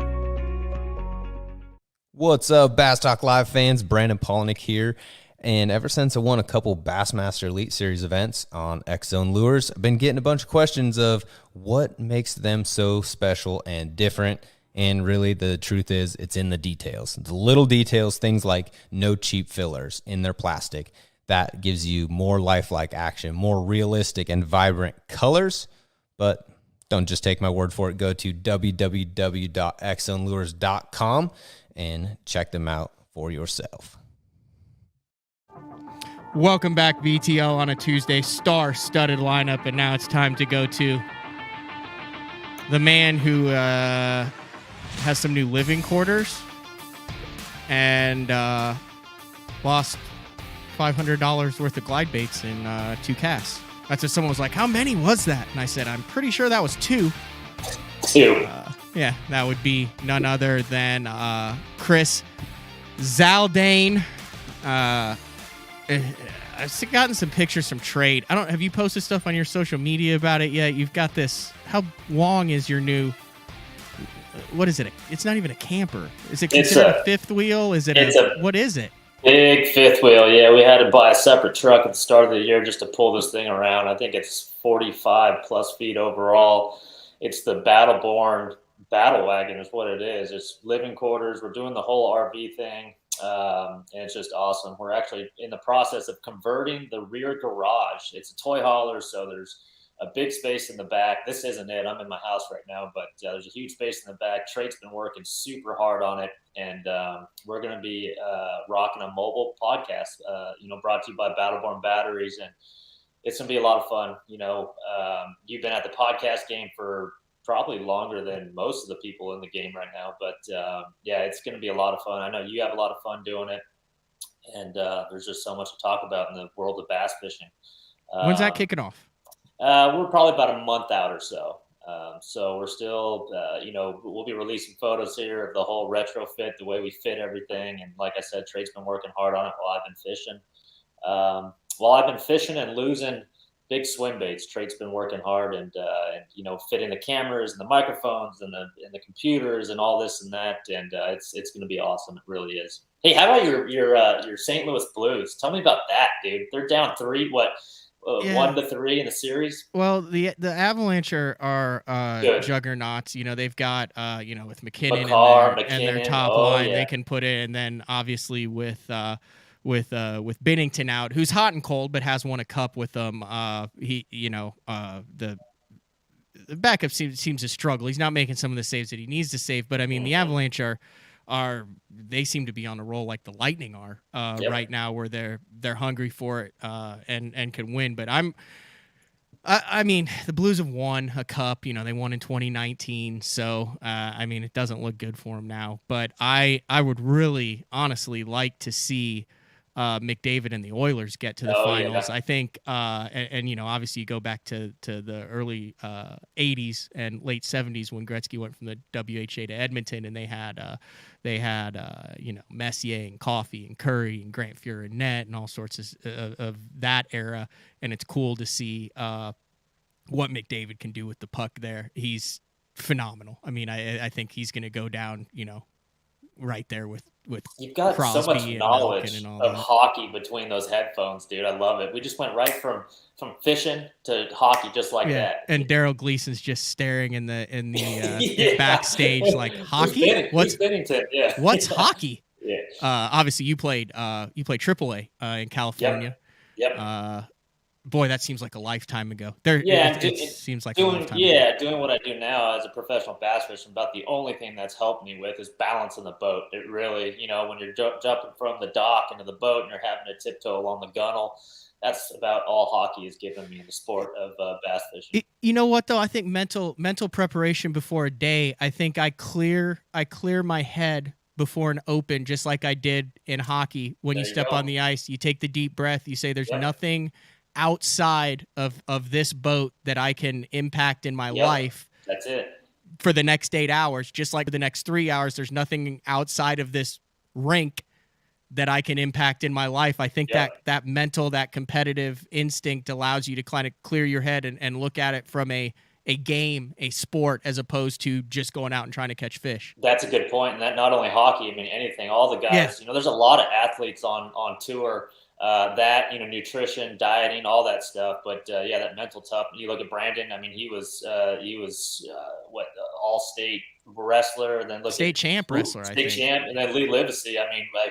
What's up, Bass Talk Live fans? Brandon Palaniuk here. And ever since I won a couple Bassmaster Elite Series events on X-Zone Lures, I've been getting a bunch of questions of what makes them so special and different. And really, the truth is, it's in the details. The little details, things like no cheap fillers in their plastic. That gives you more lifelike action, more realistic and vibrant colors. But don't just take my word for it. Go to www.xzonelures.com and check them out for yourself. Welcome back, BTL, on a Tuesday. Star-studded lineup, and now it's time to go to the man who has some new living quarters and lost $500 worth of glide baits in 2 casts. That's what someone was like, how many was that? And I said, I'm pretty sure that was 2. 2. Yeah, that would be none other than Chris Zaldain. I've gotten some pictures from Trade. Have you posted stuff on your social media about it yet? You've got this. How long is your new? What is it? It's not even a camper. Is it considered a fifth wheel? What is it? Big fifth wheel. Yeah, we had to buy a separate truck at the start of the year just to pull this thing around. I think it's 45 plus feet overall. It's the Battleborn Battle Wagon is what it is. It's living quarters. We're doing the whole RV thing. And it's just awesome. We're actually in the process of converting the rear garage. It's a toy hauler, so there's a big space in the back. This isn't it. I'm in my house right now, but there's a huge space in the back. Trade's been working super hard on it, and we're going to be rocking a mobile podcast, brought to you by Battleborn Batteries, and it's going to be a lot of fun. You've been at the podcast game for probably longer than most of the people in the game right now. But, it's going to be a lot of fun. I know you have a lot of fun doing it. And there's just so much to talk about in the world of bass fishing. When's that kicking off? We're probably about a month out or so. So we're still, we'll be releasing photos here of the whole retrofit, the way we fit everything. And like I said, Trade's been working hard on it while I've been fishing. While I've been fishing and losing big swim baits. Trait's been working hard and fitting the cameras and the microphones and the computers and all this and that. And it's going to be awesome. It really is. Hey, how about your St. Louis Blues? Tell me about that, dude. They're down 3, 1-3 in the series. Well, the Avalanche are juggernauts. They've got with McKinnon and their top line, they can put it, and then obviously with Binnington out, who's hot and cold, but has won a cup with them. The backup seems to struggle. He's not making some of the saves that he needs to save, but I mean the Avalanche they seem to be on a roll like the Lightning are right now, where they're hungry for it and can win. But I mean, the Blues have won a cup. They won in 2019, so it doesn't look good for them now. But I would really, honestly like to see McDavid and the Oilers get to the finals. Yeah. I think, obviously you go back to the early 80s and late 70s when Gretzky went from the WHA to Edmonton, and they had Messier and Coffey and Curry and Grant Fuhr and Net and all sorts of that era. And it's cool to see what McDavid can do with the puck there. He's phenomenal. I mean, I think he's going to go down, right there with you've got Crosby so much knowledge and all of that. Hockey between those headphones, dude. I love it. We just went right from fishing to hockey just like that. And Daryl Gleason's just staring in the backstage like, hockey? What's hockey? Yeah. Obviously you played AAA in California. Yep. Boy, that seems like a lifetime ago. It seems like a lifetime ago. Doing what I do now as a professional bass fisherman, about the only thing that's helped me with is balance in the boat. It really, when you're jumping from the dock into the boat and you're having to tiptoe along the gunnel, that's about all hockey has given me in the sport of bass fishing. You know what, though? I think mental preparation before a day, I think I clear my head before an open, just like I did in hockey. When you step on the ice, you take the deep breath, you say there's nothing outside of this boat that I can impact in my life. That's it. For the next 8 hours, just like the next 3 hours, there's nothing outside of this rink that I can impact in my life. I think that mental, that competitive instinct allows you to kind of clear your head and look at it from a game, a sport, as opposed to just going out and trying to catch fish. That's a good point. And that not only hockey, anything, all the guys, there's a lot of athletes on tour, nutrition, dieting, all that stuff. But that mental tough. You look at Brandon. He was all-state wrestler, and then state champ wrestler, state champ, and then Lee Livesey.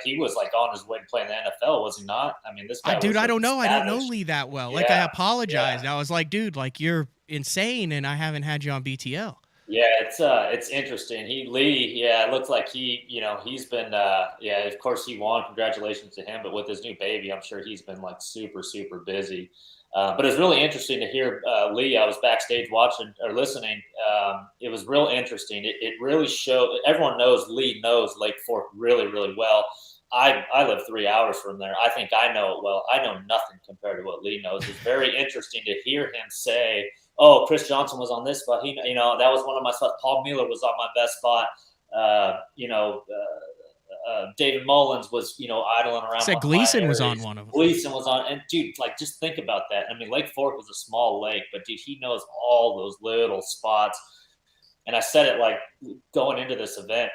He was like on his way to play in the NFL, was he not? This guy. Dude, I don't know. Established. I don't know Lee that well. Like, I apologized. I was like, dude, like, you're insane, and I haven't had you on BTL. Yeah, it's interesting. It looks like he's been, of course he won. Congratulations to him. But with his new baby, I'm sure he's been like super, super busy. But it's really interesting to hear Lee. I was backstage watching or listening. It was real interesting. It really showed. Everyone knows Lee knows Lake Fork really, really well. I live 3 hours from there. I think I know it well. I know nothing compared to what Lee knows. It's very interesting to hear him say, "Oh, Chris Johnson was on this spot. That was one of my spots. Paul Mueller was on my best spot. David Mullins was, idling around." Said Gleason was on one of them. Gleason was on, and dude, like, just think about that. Lake Fork was a small lake, but dude, he knows all those little spots. And I said it like going into this event.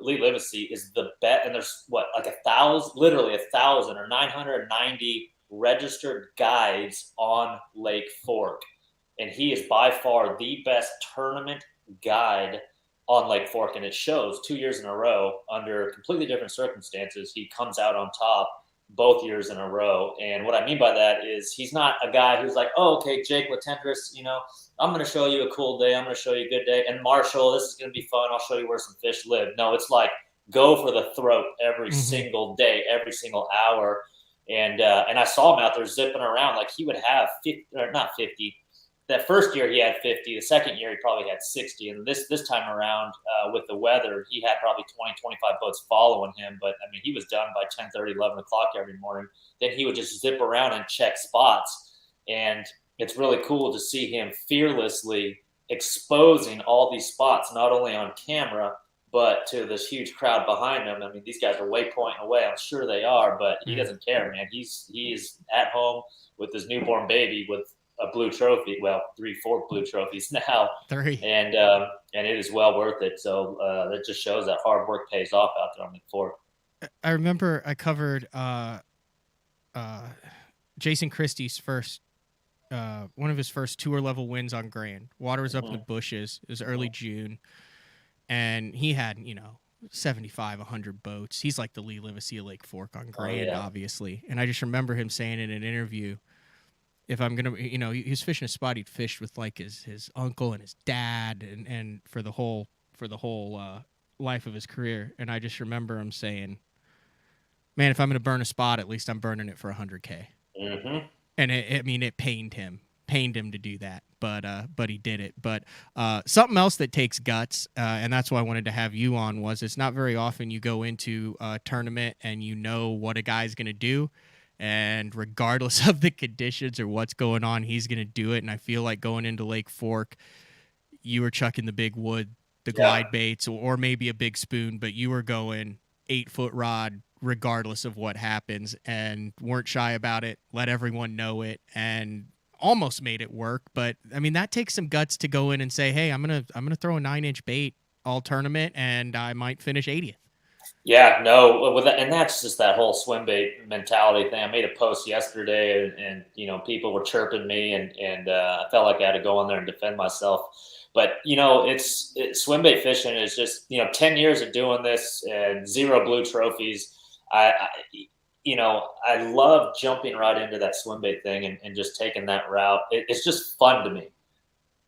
Lee Livesey is the bet, and there's like 1,000 or 990 registered guides on Lake Fork. And he is by far the best tournament guide on Lake Fork. And it shows 2 years in a row under completely different circumstances. He comes out on top both years in a row. And what I mean by that is he's not a guy who's like, "Oh, okay, Jake Latendresse, I'm going to show you a cool day. I'm going to show you a good day. And Marshall, this is going to be fun. I'll show you where some fish live." No, it's like go for the throat every single day, every single hour. And I saw him out there zipping around. Like, he would have 50, or not 50. That first year he had 50. The second year he probably had 60. And this time around with the weather, he had probably 20, 25 boats following him. But, he was done by 10:30, 11 o'clock every morning. Then he would just zip around and check spots. And it's really cool to see him fearlessly exposing all these spots, not only on camera, but to this huge crowd behind him. I mean, these guys are way pointing away. I'm sure they are, but he doesn't care, man. He's at home with his newborn baby with a blue trophy. Well, 4 blue trophies now. 3. And it is well worth it. So that just shows that hard work pays off out there on Lake Fork. I remember I covered Jason Christie's one of his first tour level wins on Grand. Water was up in the bushes. It was early June, and he had 75, 100 boats. He's like the Lee Livesey of Lake Fork on Grand, obviously. And I just remember him saying in an interview, if I'm gonna, he was fishing a spot he'd fished with like his uncle and his dad, and for the whole life of his career. And I just remember him saying, "Man, if I'm gonna burn a spot, at least I'm burning it for $100K." Mm-hmm. And it pained him to do that, but he did it. But something else that takes guts, and that's why I wanted to have you on, was it's not very often you go into a tournament and you know what a guy's going to do, and regardless of the conditions or what's going on, he's going to do it. And I feel like going into Lake Fork, you were chucking the big wood, the glide baits, or maybe a big spoon, but you were going 8-foot rod regardless of what happens, and weren't shy about it, let everyone know it, and almost made it work. But I mean, that takes some guts to go in and say, hey, I'm gonna throw a 9-inch bait all tournament and I might finish 80th. Yeah, no, and that's just that whole swim bait mentality thing. I made a post yesterday, and people were chirping me, and I felt like I had to go in there and defend myself. But it's swim bait fishing is just 10 years of doing this and 0 blue trophies. I love jumping right into that swim bait thing and just taking that route. It's just fun to me.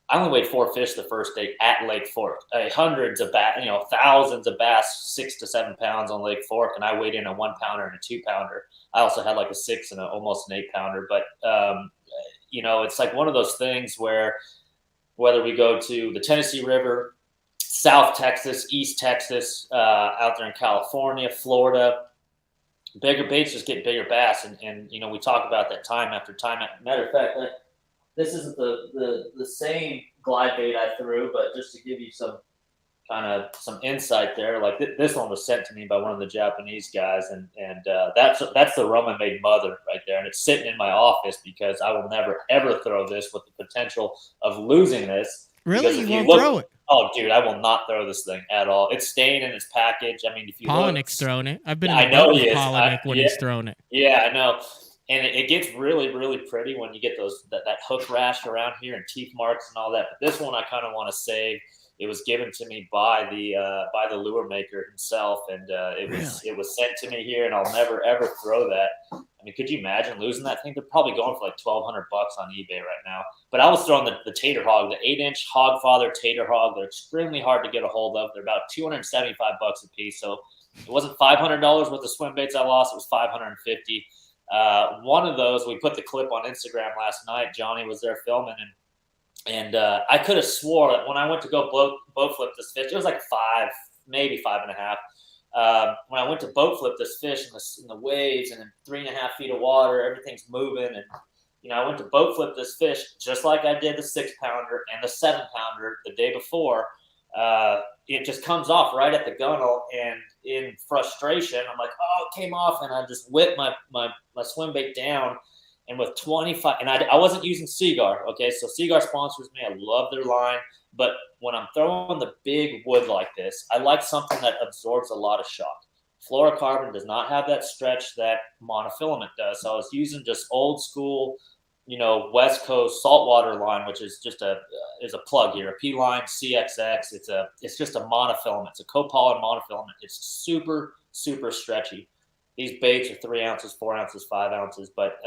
I only weighed 4 fish the first day at Lake Fork. Hundreds of bass, thousands of bass, 6 to 7 pounds on Lake Fork, and I weighed in a 1-pounder and a 2-pounder. I also had like a 6 and almost an 8-pounder. But it's like one of those things where whether we go to the Tennessee River, South Texas, East Texas, out there in California, Florida, bigger baits just get bigger bass, and we talk about that time after time. Matter of fact, this isn't the same glide bait I threw, but just to give you some insight there, like this one was sent to me by one of the Japanese guys, and that's the Roman made mother right there, and it's sitting in my office because I will never ever throw this with the potential of losing this. Really, you won't throw it? Oh, dude, I will not throw this thing at all. It's staying in its package. I mean, if you Palaniuk's throwing it. I've been. I know he is. Palaniuk when he's thrown it. Yeah, I know. And it gets really, really pretty when you get that hook rash around here and teeth marks and all that. But this one I kind of want to save. It was given to me by the lure maker himself, and it was sent to me here, and I'll never ever throw that. I mean, could you imagine losing that thing? They're probably going for like $1,200 on eBay right now. But I was throwing the tater hog, the 8-inch Hogfather tater hog. They're extremely hard to get a hold of. They're about $275 a piece. So it wasn't $500 worth of swim baits I lost. It was $550. One of those, we put the clip on Instagram last night. Johnny was there filming, and I could have swore that when I went to go boat flip this fish, it was like 5, maybe 5.5. When I went to boat flip this fish in the waves and in 3.5 feet of water, everything's moving. And, I went to boat flip this fish just like I did the 6-pounder and the 7-pounder the day before. It just comes off right at the gunnel, and in frustration, I'm like, oh, it came off, and I just whipped my swim bait down. And with 25, and I wasn't using Seagar, okay? So Seagar sponsors me. I love their line. But when I'm throwing the big wood like this, I like something that absorbs a lot of shock. Fluorocarbon does not have that stretch that monofilament does. So I was using just old school, West Coast saltwater line, which is just a plug here, a P-line CXX. It's just a monofilament. It's a copollen monofilament. It's super, super stretchy. These baits are 3 ounces, 4 ounces, 5 ounces. But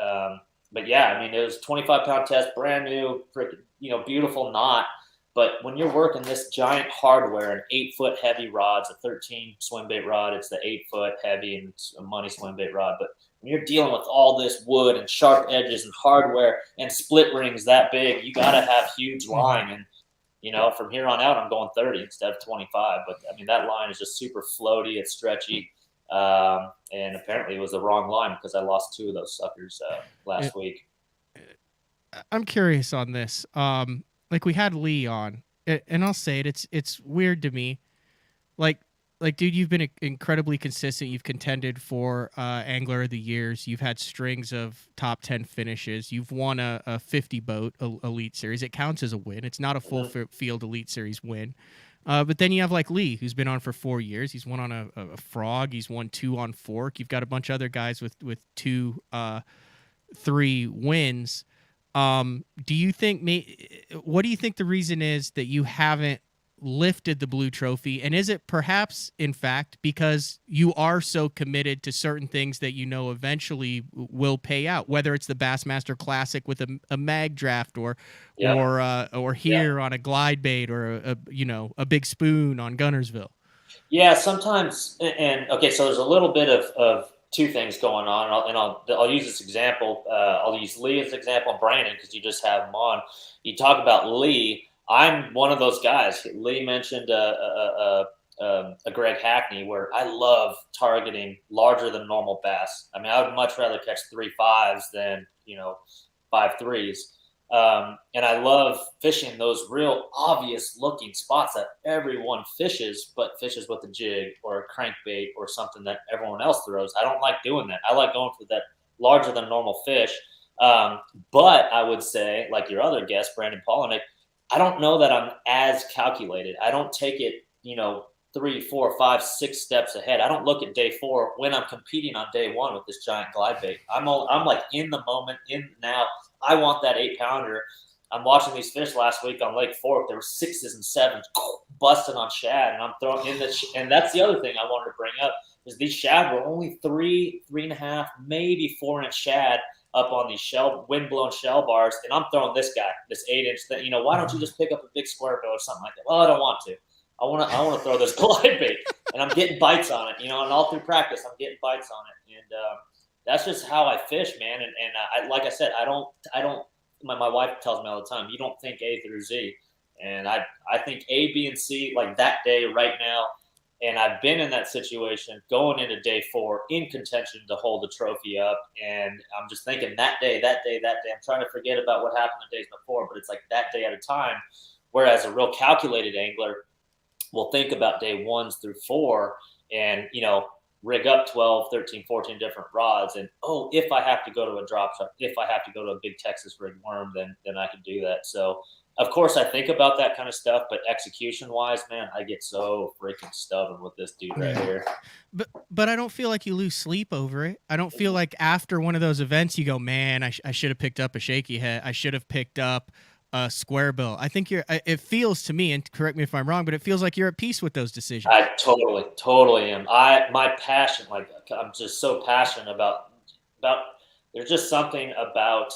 yeah, I mean, it was a 25-pound test, brand new, freaking, beautiful knot. But when you're working this giant hardware, an 8-foot heavy rod, it's a 13 swim bait rod. It's the 8-foot heavy, and it's a money swim bait rod. But when you're dealing with all this wood and sharp edges and hardware and split rings that big, you got to have huge line. And, from here on out, I'm going 30 instead of 25. But, I mean, that line is just super floaty. It's stretchy. And apparently it was the wrong line because I lost 2 of those suckers last week. I'm curious on this. Like we had Lee on, and I'll say it. It's weird to me. Like like, dude, you've been incredibly consistent. You've contended for Angler of the Years. You've had strings of top 10 finishes. You've won a 50 boat Elite Series. It counts as a win. It's not a full field Elite Series win. But then you have like Lee, who's been on for 4 years. He's won on a frog. He's won 2 on fork. You've got a bunch of other guys with 2, 3 wins. Do you think what do you think the reason is that you haven't lifted the blue trophy? And is it perhaps, in fact, because you are so committed to certain things that you know eventually will pay out, whether it's the Bassmaster Classic with a mag draft or here on a glide bait or a big spoon on Gunnersville? Yeah, sometimes. And okay, so there's a little bit of 2 things going on, and I'll use this example. I'll use Lee as an example, and Brandon, because you just have him on. You talk about Lee. I'm one of those guys. Lee mentioned a Greg Hackney, where I love targeting larger than normal bass. I mean, I would much rather catch 3 5s than 5 3s. And I love fishing those real obvious looking spots that everyone fishes, but fishes with a jig or a crankbait or something that everyone else throws. I don't like doing that. I like going for that larger than normal fish. But I would say, like your other guest, Brandon Palaniuk, I don't know that I'm as calculated. I don't take it, 3, 4, 5, 6 steps ahead. I don't look at day 4 when I'm competing on day 1 with this giant glide bait. I'm like in the moment, in now. I want that 8-pounder. I'm watching these fish last week on Lake Fork. There were 6s and 7s busting on shad, and I'm throwing in and that's the other thing I wanted to bring up is these shad were only 3, 3.5, maybe 4-inch shad up on these wind-blown shell bars, and I'm throwing this guy, this 8-inch thing. Why don't you just pick up a big square bill or something like that? Well, I don't want to. I want to throw this glide bait, and I'm getting bites on it. And all through practice, I'm getting bites on it, and that's just how I fish, man. And I, like I said, I don't. My wife tells me all the time, you don't think A through Z, and I think A, B, and C like that day right now. And I've been in that situation going into day 4 in contention to hold the trophy up. And I'm just thinking that day. I'm trying to forget about what happened the days before, but it's like that day at a time. Whereas a real calculated angler will think about day 1s through 4 and, rig up 12, 13, 14 different rods. And, if I have to go to a drop shot, if I have to go to a big Texas rig worm, then I can do that. So, of course, I think about that kind of stuff, but execution-wise, man, I get so freaking stubborn with this dude right here. But I don't feel like you lose sleep over it. I don't feel like after one of those events you go, man, I should have picked up a shaky head. I should have picked up a square bill. I think it feels to me, and correct me if I'm wrong, but it feels like you're at peace with those decisions. I totally am. My passion, I'm just so passionate about there's just something about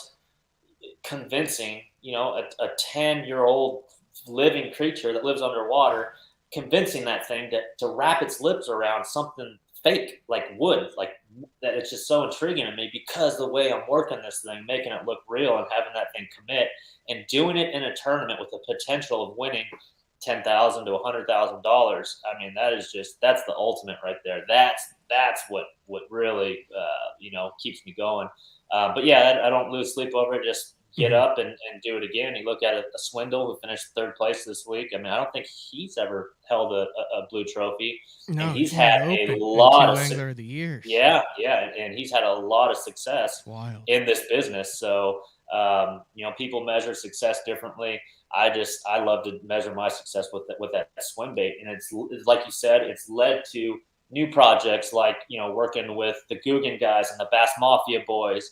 convincing, a 10-year-old living creature that lives underwater, convincing that thing to wrap its lips around something fake, like wood, like that. It's just so intriguing to me because the way I'm working this thing, making it look real and having that thing commit and doing it in a tournament with the potential of winning $10,000 to $100,000. I mean, that's the ultimate right there. That's what really, keeps me going. But yeah, I don't lose sleep over it. Just get up and do it again. You look at a Swindle who finished 3rd place this week. I mean, I don't think he's ever held a blue trophy. No, and he's had a lot of Angler of the Years. Yeah, and he's had a lot of success in this business. So, people measure success differently. I love to measure my success with that swim bait, and it's like you said, it's led to new projects like working with the Guggen guys and the Bass Mafia boys.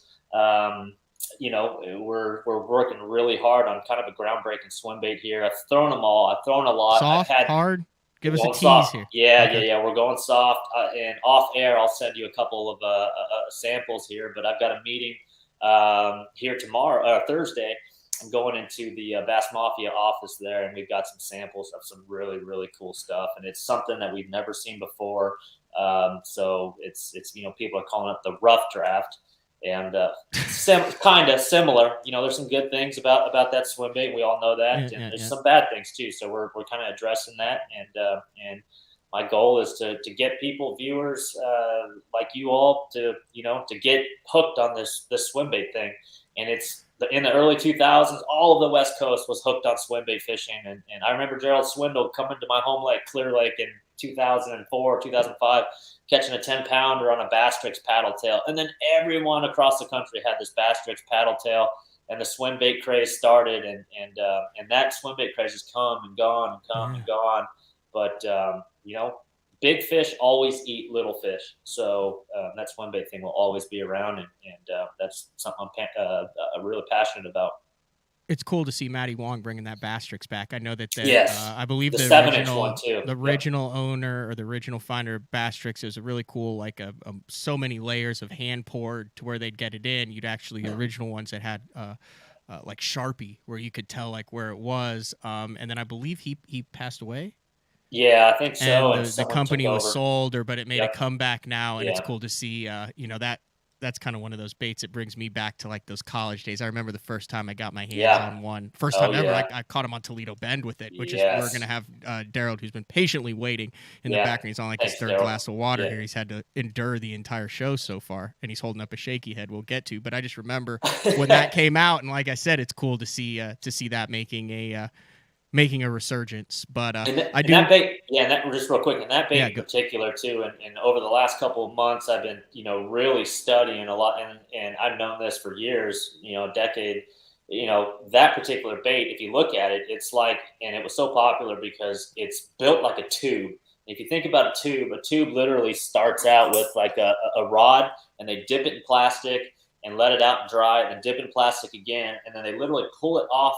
We're working really hard on kind of a groundbreaking swim bait here. I've thrown them all. I've thrown a lot. Soft, hard. Give us a tease soft. here. Yeah. We're going soft. And off air, I'll send you a couple of samples here. But I've got a meeting here tomorrow, Thursday. I'm going into the Bass Mafia office there, and we've got some samples of some really, really cool stuff. And it's something that we've never seen before. So it's people are calling it the rough draft. And kind of similar, there's some good things about that swim bait. We all know that, and there's some bad things too. So we're kind of addressing that. And my goal is to get viewers like you all to get hooked on this swim bait thing. And it's in the early 2000s, all of the West Coast was hooked on swim bait fishing. And I remember Gerald Swindle coming to my home lake, Clear Lake, in 2004, 2005, catching a 10-pounder on a Bass Tricks paddle tail. And then everyone across the country had this Bass Tricks paddle tail, and the swim bait craze started. And that swim bait craze has come and gone and come and gone. But, big fish always eat little fish. So that swim bait thing will always be around. And that's something I'm really passionate about. It's cool to see Matty Wong bringing that Bass Tricks back. I know that I believe the 7-inch one too. The original owner or the original finder of Bass Tricks, it was a really cool, like so many layers of hand poured to where they'd get it in. You'd actually the original ones that had like Sharpie where you could tell like where it was. And then I believe he passed away. Yeah, I think so. And the company was sold, but it made a comeback now, and it's cool to see. That's kind of one of those baits that brings me back to like those college days. I remember the first time I got my hands on one. First time ever, I caught him on Toledo Bend with it, which is we're going to have Darold, who's been patiently waiting in the background. He's on like his third glass of water here. He's had to endure the entire show so far, and he's holding up a shaky head we'll get to. But I just remember when that came out, and like I said, it's cool to see that making a resurgence. But that bait, just real quick, and that bait in particular too, and over the last couple of months I've been really studying a lot, and I've known this for years, a decade. That particular bait, if you look at it, it's like, and it was so popular because it's built like a tube. If you think about a tube literally starts out with like a rod, and they dip it in plastic and let it out and dry, and then dip it in plastic again, and then they literally pull it off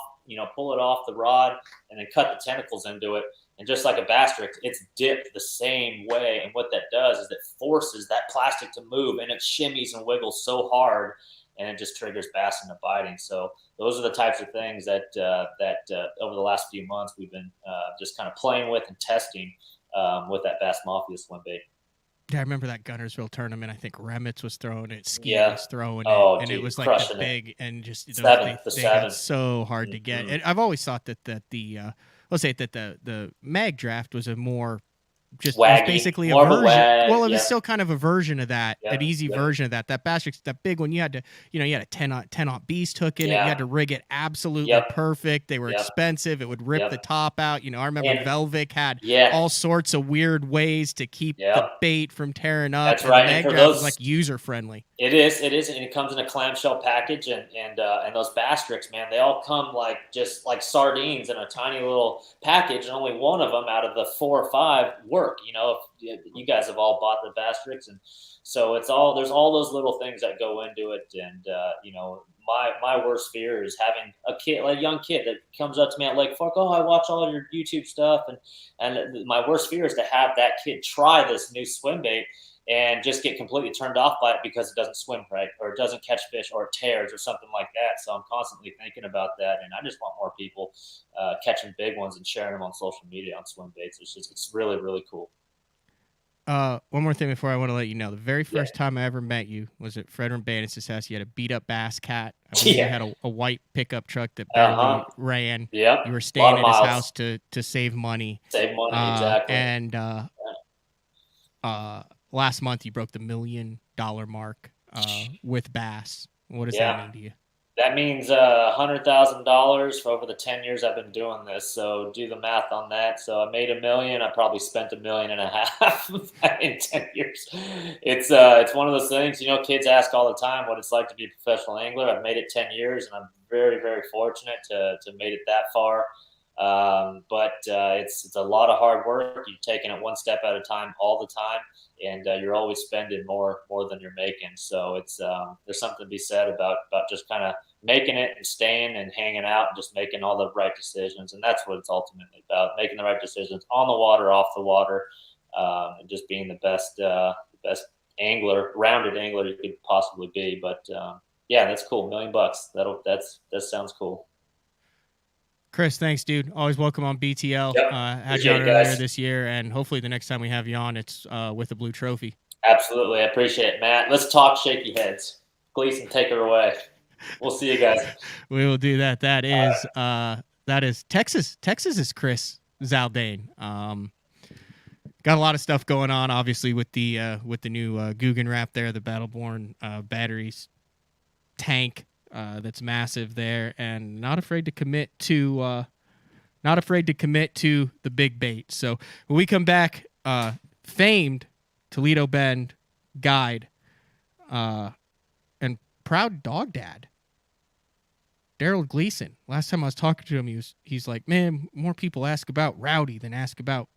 the rod and then cut the tentacles into it. And just like a Bass Tricks, it's dipped the same way. And what that does is it forces that plastic to move, and it shimmies and wiggles so hard, and it just triggers bass into biting. So those are the types of things that over the last few months we've been just kind of playing with and testing with that Bass Mafia swim bait. Yeah, I remember that Gunnersville tournament. I think Remitz was throwing it, Ski was throwing it, and it was like the big and just they got so hard to get. And I've always thought that the mag draft was a more just was basically a version. Well, it was still kind of a version of that, an easy version of that. That Bass Tricks, that big one, you had to, you had a 10-aught beast hook in it. You had to rig it absolutely perfect. They were expensive. It would rip the top out. I remember Velvic had all sorts of weird ways to keep the bait from tearing up. That's right. The mag draft was like user friendly. It is, and it comes in a clamshell package, and those Bass Tricks, man, they all come just like sardines in a tiny little package, and only one of them out of the 4 or 5 work. If you guys have all bought the Bass Tricks, and so there's all those little things that go into it, and my worst fear is having a young kid that comes up to me at Lake Fork. Oh, I watch all your YouTube stuff, and my worst fear is to have that kid try this new swim bait and just get completely turned off by it because it doesn't swim right, or it doesn't catch fish, or it tears, or something like that. So I'm constantly thinking about that, and I just want more people catching big ones and sharing them on social media on swim baits. It's really, really cool. One more thing before I want to let you know. The very first time I ever met you was at Fred Urbanus' house. You had a beat-up Bass Cat. I believe you had a white pickup truck that barely ran. Yeah. You were staying at his house to save money. Exactly. And last month you broke the $1 million mark with bass. What does that mean to you? That means $100,000 for over the 10 years I've been doing this. So do the math on that. So I made $1 million. I probably spent $1.5 million in 10 years. It's one of those things. Kids ask all the time what it's like to be a professional angler. I've made it 10 years, and I'm very, very fortunate to made it that far. But it's a lot of hard work. You're taking it one step at a time all the time, and you're always spending more than you're making. So it's there's something to be said about just kind of making it and staying and hanging out and just making all the right decisions. And that's what it's ultimately about, making the right decisions on the water, off the water, and just being the best rounded angler you could possibly be. But that's cool. $1 million. That sounds cool. Chris, thanks, dude. Always welcome on BTL. Had you on earlier this year, and hopefully the next time we have you on, it's with a blue trophy. Absolutely. I appreciate it, Matt. Let's talk shaky heads. Gleason, take her away. We'll see you guys. We will do that. That is Texas. Texas is Chris Zaldain. Got a lot of stuff going on, obviously, with the new Guggen wrap there, the Battleborn batteries tank. That's massive there, and not afraid to commit to the big bait. So when we come back, famed Toledo Bend guide and proud dog dad, Daryl Gleason. Last time I was talking to him, he's like, man, more people ask about Rowdy than ask about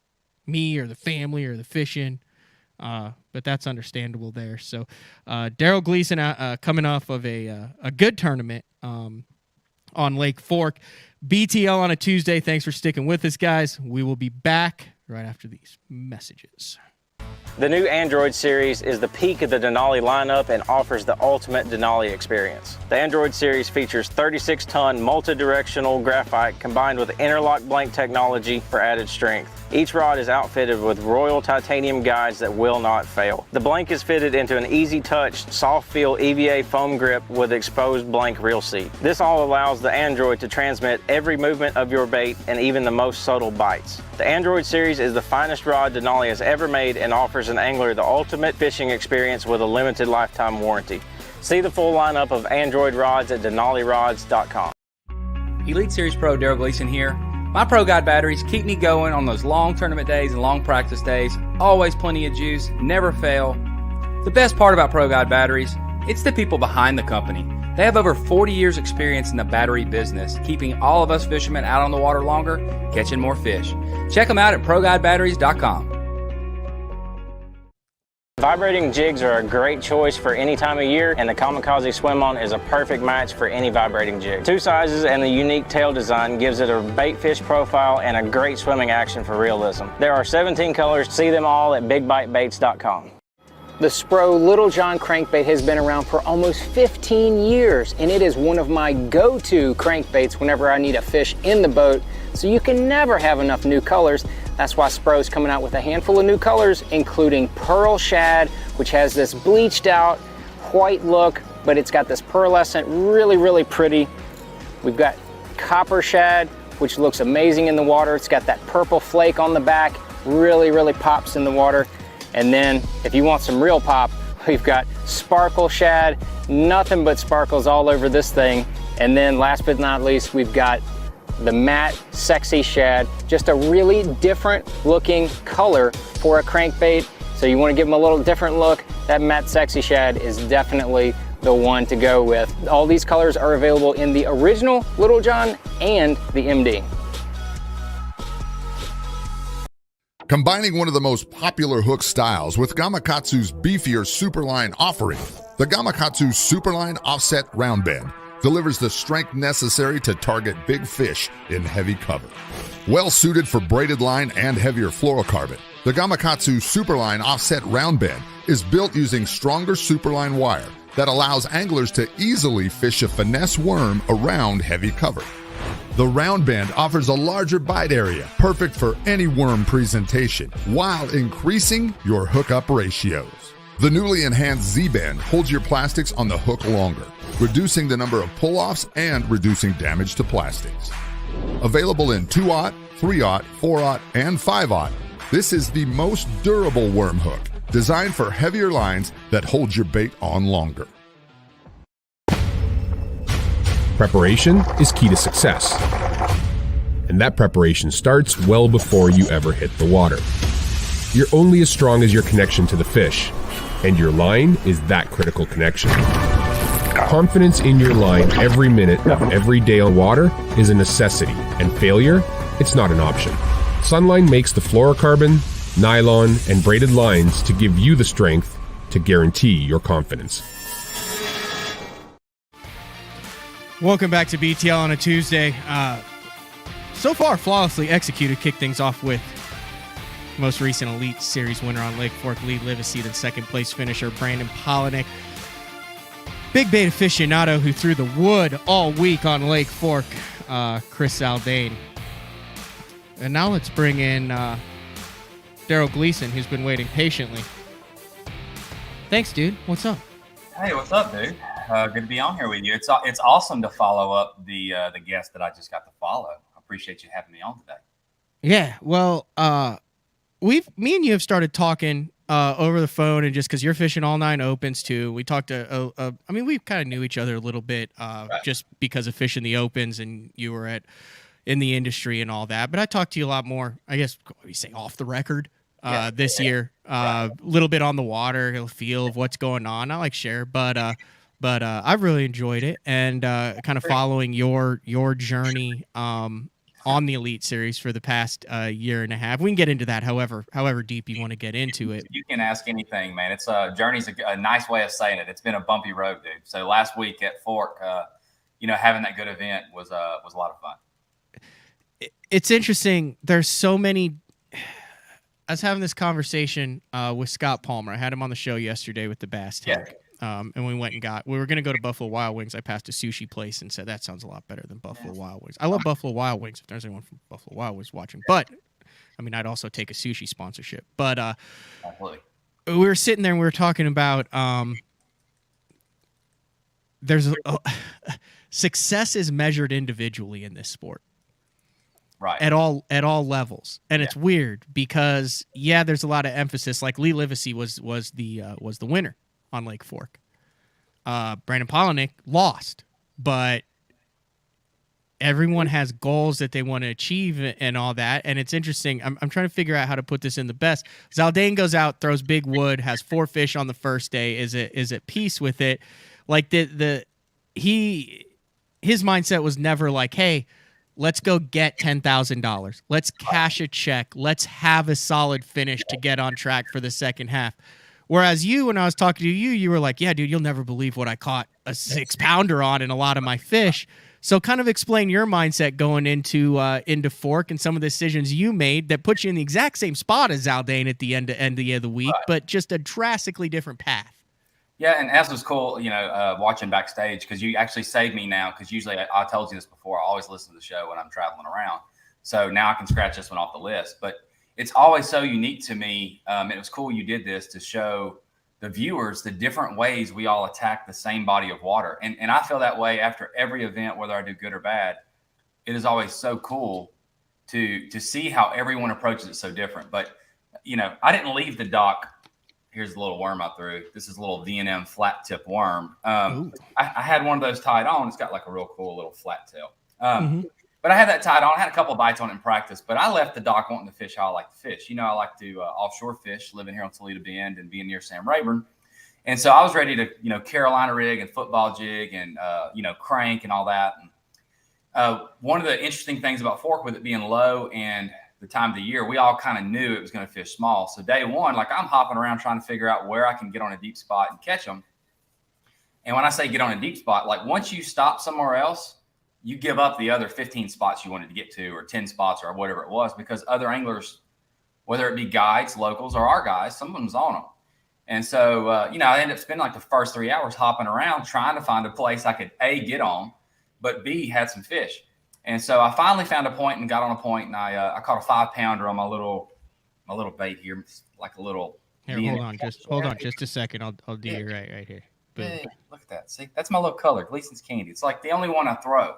me or the family or the fishing. But that's understandable there. So Daryl Gleason coming off of a good tournament on Lake Fork. BTL on a Tuesday. Thanks for sticking with us, guys. We will be back right after these messages. The new Android series is the peak of the Denali lineup and offers the ultimate Denali experience. The Android series features 36-ton multi-directional graphite combined with interlock blank technology for added strength. Each rod is outfitted with Royal titanium guides that will not fail. The blank is fitted into an easy-touch, soft-feel EVA foam grip with exposed blank reel seat. This all allows the Android to transmit every movement of your bait and even the most subtle bites. The Android series is the finest rod Denali has ever made and offers an angler the ultimate fishing experience with a limited lifetime warranty. See the full lineup of Android rods at DenaliRods.com. Elite Series Pro Daryl Gleason here. My Pro Guide batteries keep me going on those long tournament days and long practice days. Always plenty of juice, never fail. The best part about Pro Guide batteries, it's the people behind the company. They have over 40 years experience in the battery business, keeping all of us fishermen out on the water longer, catching more fish. Check them out at ProGuideBatteries.com. Vibrating jigs are a great choice for any time of year, and the Kamikaze Swim-On is a perfect match for any vibrating jig. Two sizes and the unique tail design gives it a bait fish profile and a great swimming action for realism. There are 17 colors. See them all at BigBiteBaits.com. The Spro Little John crankbait has been around for almost 15 years, and it is one of my go-to crankbaits whenever I need a fish in the boat, so you can never have enough new colors. That's why Spro's coming out with a handful of new colors, including Pearl Shad, which has this bleached out white look, but it's got this pearlescent, really, really pretty. We've got Copper Shad, which looks amazing in the water. It's got that purple flake on the back, really, really pops in the water. And then if you want some real pop, we've got Sparkle Shad, nothing but sparkles all over this thing. And then last but not least, we've got the matte Sexy Shad, just a really different looking color for a crankbait. So you want to give them a little different look, that matte Sexy Shad is definitely the one to go with. All these colors are available in the original Little John and the MD. Combining one of the most popular hook styles with Gamakatsu's beefier Superline offering, the Gamakatsu Superline Offset Round Bend delivers the strength necessary to target big fish in heavy cover. Well suited for braided line and heavier fluorocarbon, the Gamakatsu Superline Offset Round Bend is built using stronger Superline wire that allows anglers to easily fish a finesse worm around heavy cover. The round bend offers a larger bite area, perfect for any worm presentation, while increasing your hookup ratios. The newly enhanced Z-Bend holds your plastics on the hook longer, reducing the number of pull-offs and reducing damage to plastics. Available in 2/0, 3/0, 4/0, and 5/0, this is the most durable worm hook, designed for heavier lines that hold your bait on longer. Preparation is key to success. And that preparation starts well before you ever hit the water. You're only as strong as your connection to the fish, and your line is that critical connection. Confidence in your line every minute of every day on water is a necessity, and failure, it's not an option. Sunline makes the fluorocarbon, nylon, and braided lines to give you the strength to guarantee your confidence. Welcome back to BTL on a Tuesday. So far, flawlessly executed. Kick things off with most recent Elite Series winner on Lake Fork, Lee Livesey, then second place finisher Brandon Palaniuk. Big bait aficionado who threw the wood all week on Lake Fork, Chris Zaldain. And now let's bring in Daryl Gleason, who's been waiting patiently. Thanks, dude. What's up? Hey, what's up, dude? Good to be on here with you. It's awesome to follow up the guest that I just got to follow. I appreciate you having me on today. Yeah, well, me and you have started talking over the phone, and just because you're fishing all 9 opens too, we talked to. I mean, we kind of knew each other a little bit right. Just because of fishing the opens, and you were in the industry and all that. But I talked to you a lot more, I guess, what do you say, off the record this year. A little bit on the water, he'll feel of what's going on. I like share, but I've really enjoyed it, and kind of following your journey on the Elite Series for the past year and a half. We can get into that however deep you want to get into it. You can ask anything, man. It's journey's a nice way of saying it. It's been a bumpy road, dude. So last week at Fork, having that good event was a lot of fun. It's interesting. There's so many. I was having this conversation with Scott Palmer. I had him on the show yesterday with the Bass Tank. And we went and we were going to go to Buffalo Wild Wings. I passed a sushi place and said, that sounds a lot better than Buffalo Wild Wings. I love Buffalo Wild Wings if there's anyone from Buffalo Wild Wings watching. But, I mean, I'd also take a sushi sponsorship. But we were sitting there and we were talking about success is measured individually in this sport. Right. At all levels. And it's weird because, there's a lot of emphasis. Like Lee Livesey was the winner on Lake Fork. Brandon Palaniuk lost, but everyone has goals that they want to achieve and all that. And it's interesting. I'm trying to figure out how to put this in the best. Zaldain goes out, throws big wood, has 4 fish on the first day, is at peace with it. Like his mindset was never like, hey, let's go get $10,000. Let's cash a check. Let's have a solid finish to get on track for the second half. Whereas you, when I was talking to you, you were like, yeah, dude, you'll never believe what I caught a 6-pounder on in a lot of my fish. So kind of explain your mindset going into Fork and some of the decisions you made that put you in the exact same spot as Zaldain at the end of the week, but just a drastically different path. Yeah, and as was cool, watching backstage, because you actually saved me now, because usually I told you this before, I always listen to the show when I'm traveling around. So now I can scratch this one off the list. But it's always so unique to me. It was cool you did this to show the viewers the different ways we all attack the same body of water. And I feel that way after every event, whether I do good or bad. It is always so cool to see how everyone approaches it so different. But, I didn't leave the dock. Here's a little worm I threw. This is a little V&M flat tip worm. I had one of those tied on. It's got like a real cool little flat tail. But I had that tied on. I had a couple of bites on it in practice, but I left the dock wanting to fish how I like to fish. I like to offshore fish, living here on Toledo Bend and being near Sam Rayburn. And so I was ready to, Carolina rig and football jig and, crank and all that. And one of the interesting things about Fork, with it being low and the time of the year, we all kind of knew it was going to fish small. So day one, like I'm hopping around trying to figure out where I can get on a deep spot and catch them. And when I say get on a deep spot, like once you stop somewhere else, you give up the other 15 spots you wanted to get to, or 10 spots or whatever it was, because other anglers, whether it be guides, locals, or our guys, some of them's on them. And so, I ended up spending like the first 3 hours hopping around trying to find a place I could A, get on, but B, had some fish. And so I finally found a point and got on a point, and I caught a 5-pounder on my little bait here, like a little. Here, hold on, just a second. I'll do you right here. Boom. Hey, look at that. See, that's my little color, Gleason's Candy. It's like the only one I throw.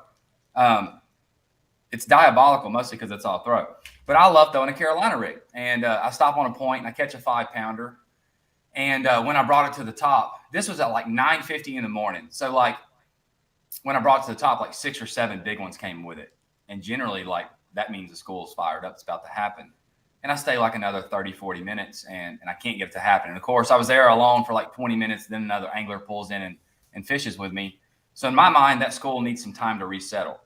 It's diabolical, mostly because it's all throw. But I love throwing a Carolina rig. And I stop on a point and I catch a 5-pounder. And when I brought it to the top, this was at like 9:50 in the morning. So like when I brought it to the top, like 6 or 7 big ones came with it. And generally, like that means the school's fired up. It's about to happen. And I stay like another 30, 40 minutes and I can't get it to happen. And of course, I was there alone for like 20 minutes. Then another angler pulls in and fishes with me. So in my mind, that school needs some time to resettle.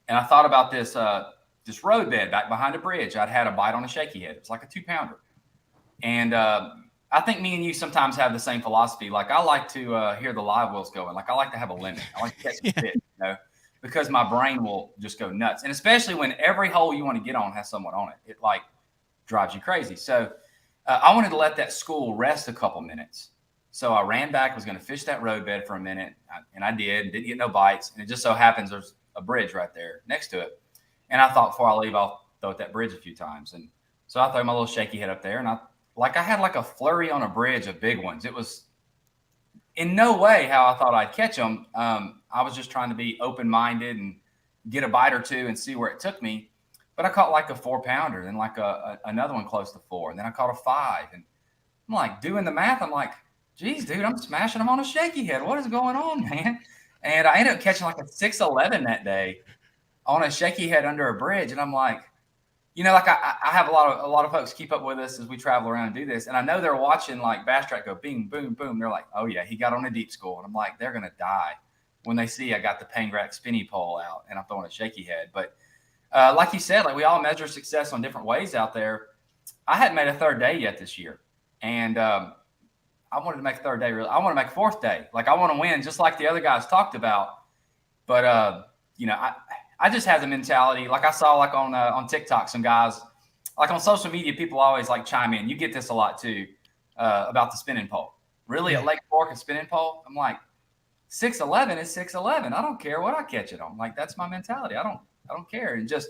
And I thought about this road bed back behind a bridge. I'd had a bite on a shaky head. It's like a 2-pounder. And I think me and you sometimes have the same philosophy. Like I like to hear the live wells going. Like I like to have a limit. I like to catch some fish, because my brain will just go nuts. And especially when every hole you want to get on has someone on it, it like drives you crazy. So I wanted to let that school rest a couple minutes. So I ran back, was going to fish that road bed for a minute, and I didn't get no bites. And it just so happens there's a bridge right there next to it. And I thought before I leave, I'll throw at that bridge a few times. And so I threw my little shaky head up there, and I had like a flurry on a bridge of big ones. It was in no way how I thought I'd catch them. I was just trying to be open-minded and get a bite or two and see where it took me. But I caught like a 4-pounder, then like another one close to 4, and then I caught a 5. And I'm like doing the math. I'm like, geez, dude, I'm smashing them on a shaky head. What is going on, man? And I ended up catching like a 6'11" that day on a shaky head under a bridge. And I'm like, like I have a lot of folks keep up with us as we travel around and do this, and I know they're watching like Bass Track go bing, boom, boom. They're like, oh yeah, he got on a deep school, and I'm like, they're gonna die when they see I got the Pangrak spinny pole out and I'm throwing a shaky head. But like you said, like we all measure success on different ways out there. I hadn't made a third day yet this year, and I wanted to make a third day. Really, I want to make a fourth day. Like I want to win, just like the other guys talked about. But I just have the mentality. Like I saw like on TikTok, some guys like on social media, people always like chime in. You get this a lot too about the spinning pole. Really, at Lake Fork, a spinning pole? I'm like, 6'11" is 6'11". I don't care what I catch it on. Like that's my mentality. I don't care. And just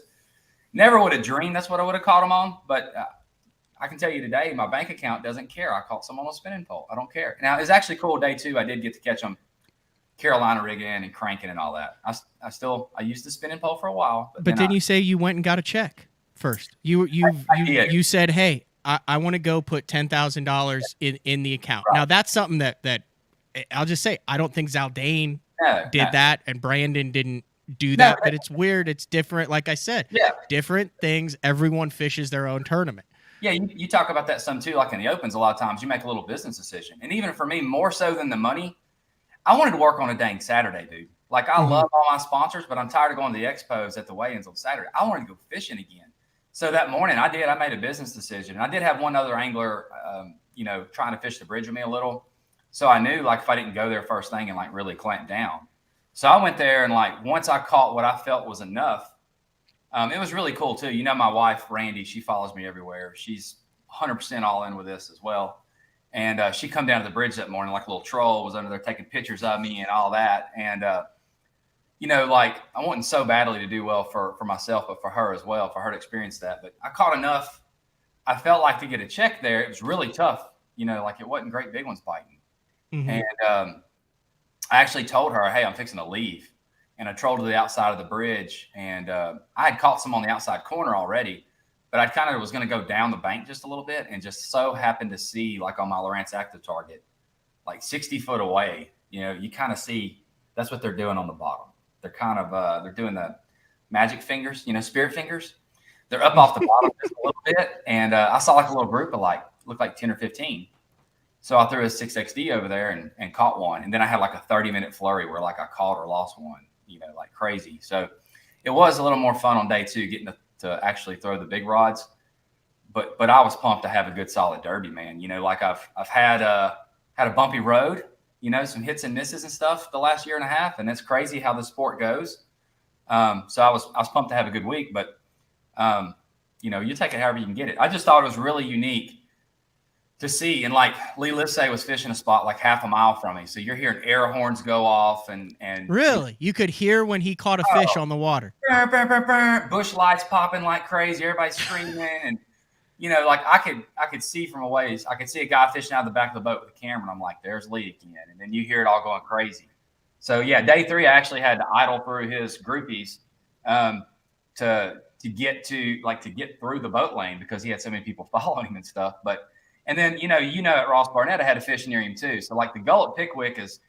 never would have dreamed that's what I would have caught them on. But I can tell you today, my bank account doesn't care. I caught someone on a spinning pole. I don't care. Now it's actually cool. Day 2, I did get to catch them Carolina rigging and cranking and all that. I used the spinning pole for a while. But then you say you went and got a check first. You said, hey, I want to go put $10,000 in the account. Right. Now that's something that I'll just say, I don't think Zaldain did that, and Brandon didn't do that, but it's weird. It's different. Like I said, different things. Everyone fishes their own tournament. Yeah, you talk about that some too. Like in the Opens, a lot of times you make a little business decision. And even for me, more so than the money, I wanted to work on a dang Saturday, dude. Like I love all my sponsors, but I'm tired of going to the expos at the weigh-ins on Saturday. I wanted to go fishing again. So that morning I made a business decision. And I did have one other angler, trying to fish the bridge with me a little. So I knew like if I didn't go there first thing and like really clamp down. So I went there and like once I caught what I felt was enough, it was really cool too. My wife, Randy, she follows me everywhere. She's 100% all in with this as well. And she come down to the bridge that morning like a little troll, was under there taking pictures of me and all that. And, like I wanted so badly to do well for myself, but for her as well, for her to experience that. But I caught enough. I felt like to get a check there, it was really tough. Like it wasn't great big ones biting. Mm-hmm. And I actually told her, hey, I'm fixing to leave. And I trolled to the outside of the bridge. And I had caught some on the outside corner already. But I kind of was going to go down the bank just a little bit and just so happened to see, like on my Lowrance Active target, like 60 foot away, you kind of see that's what they're doing on the bottom. They're kind of, they're doing the magic fingers, spirit fingers. They're up off the bottom just a little bit. And I saw like a little group of looked like 10 or 15. So I threw a 6XD over there and caught one. And then I had like a 30-minute flurry where like I caught or lost one, like crazy. So it was a little more fun on day 2 getting to actually throw the big rods. But I was pumped to have a good solid derby, man. Like I've had a bumpy road, some hits and misses and stuff the last year and a half. And it's crazy how the sport goes. So I was pumped to have a good week, but you take it however you can get it. I just thought it was really unique to see. And like Lee Livesey was fishing a spot like half a mile from me. So you're hearing air horns go off and really, you could hear when he caught a fish on the water. Burr, burr, burr, burr, bush lights popping like crazy. Everybody's screaming. And, like I could see from a ways, I could see a guy fishing out of the back of the boat with a camera. And I'm like, there's Lee again. And then you hear it all going crazy. So yeah, day 3, I actually had to idle through his groupies to get through the boat lane because he had so many people following him and stuff. And then, at Ross Barnett, I had a fish near him too. So like the gull at Pickwick is,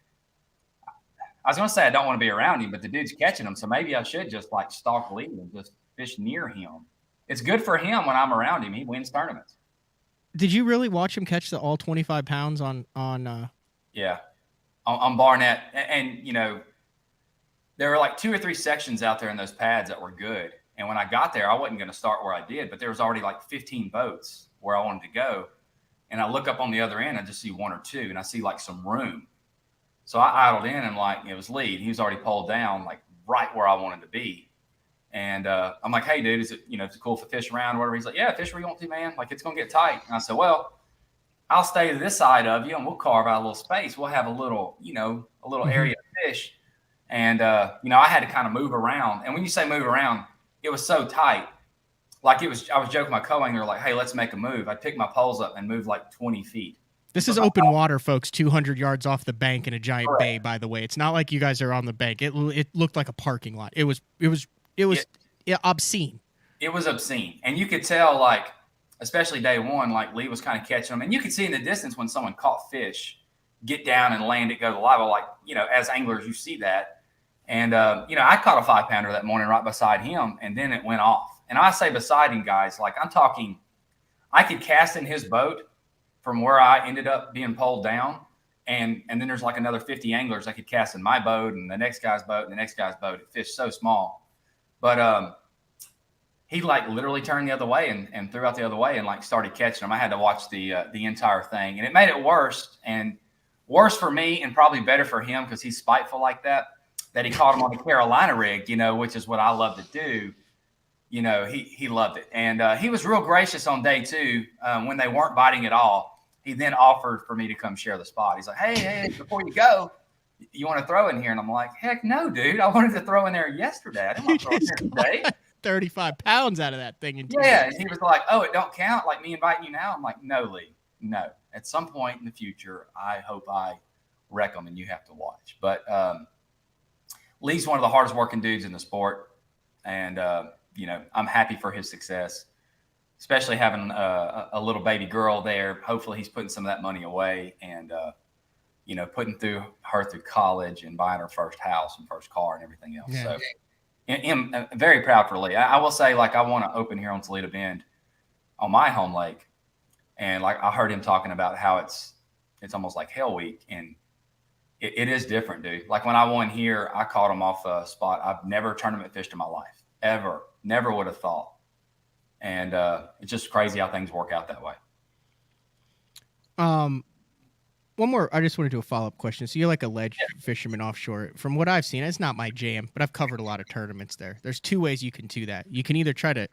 I was going to say I don't want to be around him, but the dude's catching him. So maybe I should just like stalk Lee and just fish near him. It's good for him when I'm around him. He wins tournaments. Did you really watch him catch the all 25 pounds on Yeah, on Barnett. And there were like 2 or 3 sections out there in those pads that were good. And when I got there, I wasn't going to start where I did, but there was already like 15 boats where I wanted to go. And I look up on the other end, I just see 1 or 2, and I see like some room. So I idled in and like, it was Lee. He was already pulled down like right where I wanted to be. And I'm like, hey, dude, is it, is it cool if I fish around or whatever? He's like, yeah, fish where you want to, man. Like, it's going to get tight. And I said, well, I'll stay to this side of you and we'll carve out a little space. We'll have a little, area to fish. And, I had to kind of move around. And when you say move around, it was so tight. Like I was joking with my co-angler, like, hey, let's make a move. I picked my poles up and moved like 20 feet. This is open water, folks, 200 yards off the bank in a giant bay, by the way. It's not like you guys are on the bank. It looked like a parking lot. It was obscene. It was obscene. And you could tell, like, especially day 1, like Lee was kind of catching them. And you could see in the distance when someone caught fish, get down and land it, go to live. Like, as anglers, you see that. And, I caught a 5-pounder that morning right beside him, and then it went off. And I say beside him, guys, like I'm talking, I could cast in his boat from where I ended up being pulled down. And then there's like another 50 anglers I could cast in my boat and the next guy's boat and the next guy's boat. It fished so small. But he like literally turned the other way and threw out the other way and like started catching them. I had to watch the entire thing. And it made it worse for me and probably better for him because he's spiteful like that he caught him on the Carolina rig, which is what I love to do. He loved it. And he was real gracious on day 2 when they weren't biting at all. He then offered for me to come share the spot. He's like, hey, before you go, you want to throw in here? And I'm like, heck no, dude. I wanted to throw in there yesterday. I didn't want to throw in there today. 35 pounds out of that thing. In 2 yeah. days. And he was like, oh, it don't count? Like me inviting you now? I'm like, no, Lee, no. At some point in the future, I hope I wreck them and you have to watch. But Lee's one of the hardest working dudes in the sport. And, I'm happy for his success. Especially having a little baby girl there. Hopefully he's putting some of that money away and, putting her through college and buying her first house and first car and everything else. Yeah. So I'm very proud for Lee. I will say, like, I want to open here on Toledo Bend on my home lake. And like, I heard him talking about how it's almost like Hell Week. And it is different, dude. Like when I won here, I caught him off a spot I've never tournament fished in my life, ever. Never would have thought. And it's just crazy how things work out that way. One more. I just want to do a follow-up question. So you're like a ledge fisherman offshore. From what I've seen, it's not my jam, but I've covered a lot of tournaments there. There's 2 ways you can do that. You can either try to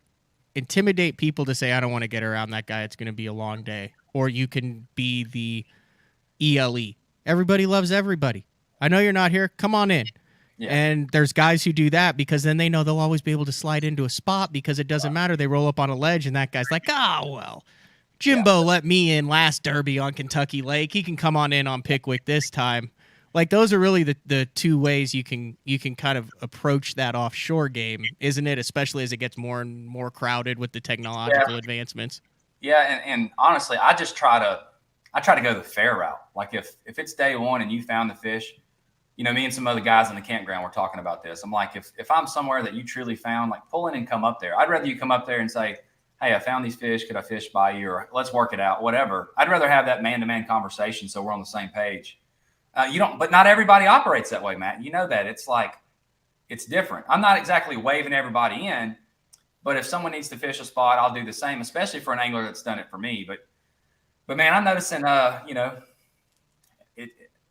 intimidate people to say, I don't want to get around that guy. It's going to be a long day. Or you can be the ELE. Everybody loves everybody. I know you're not here. Come on in. Yeah. And there's guys who do that because then they know they'll always be able to slide into a spot because it doesn't matter. They roll up on a ledge and that guy's like, Jimbo let me in last Derby on Kentucky Lake. He can come on in on Pickwick this time. Like those are really the 2 ways you can kind of approach that offshore game, isn't it? Especially as it gets more and more crowded with the technological advancements. Yeah, and honestly, I try to go the fair route. Like if it's day 1 and you found the fish. Me and some other guys in the campground were talking about this. I'm like, if I'm somewhere that you truly found, like pull in and come up there. I'd rather you come up there and say, hey, I found these fish. Could I fish by you? Or let's work it out, whatever. I'd rather have that man-to-man conversation so we're on the same page. But not everybody operates that way, Matt. You know that. It's like, it's different. I'm not exactly waving everybody in, but if someone needs to fish a spot, I'll do the same, especially for an angler that's done it for me. But man, I'm noticing,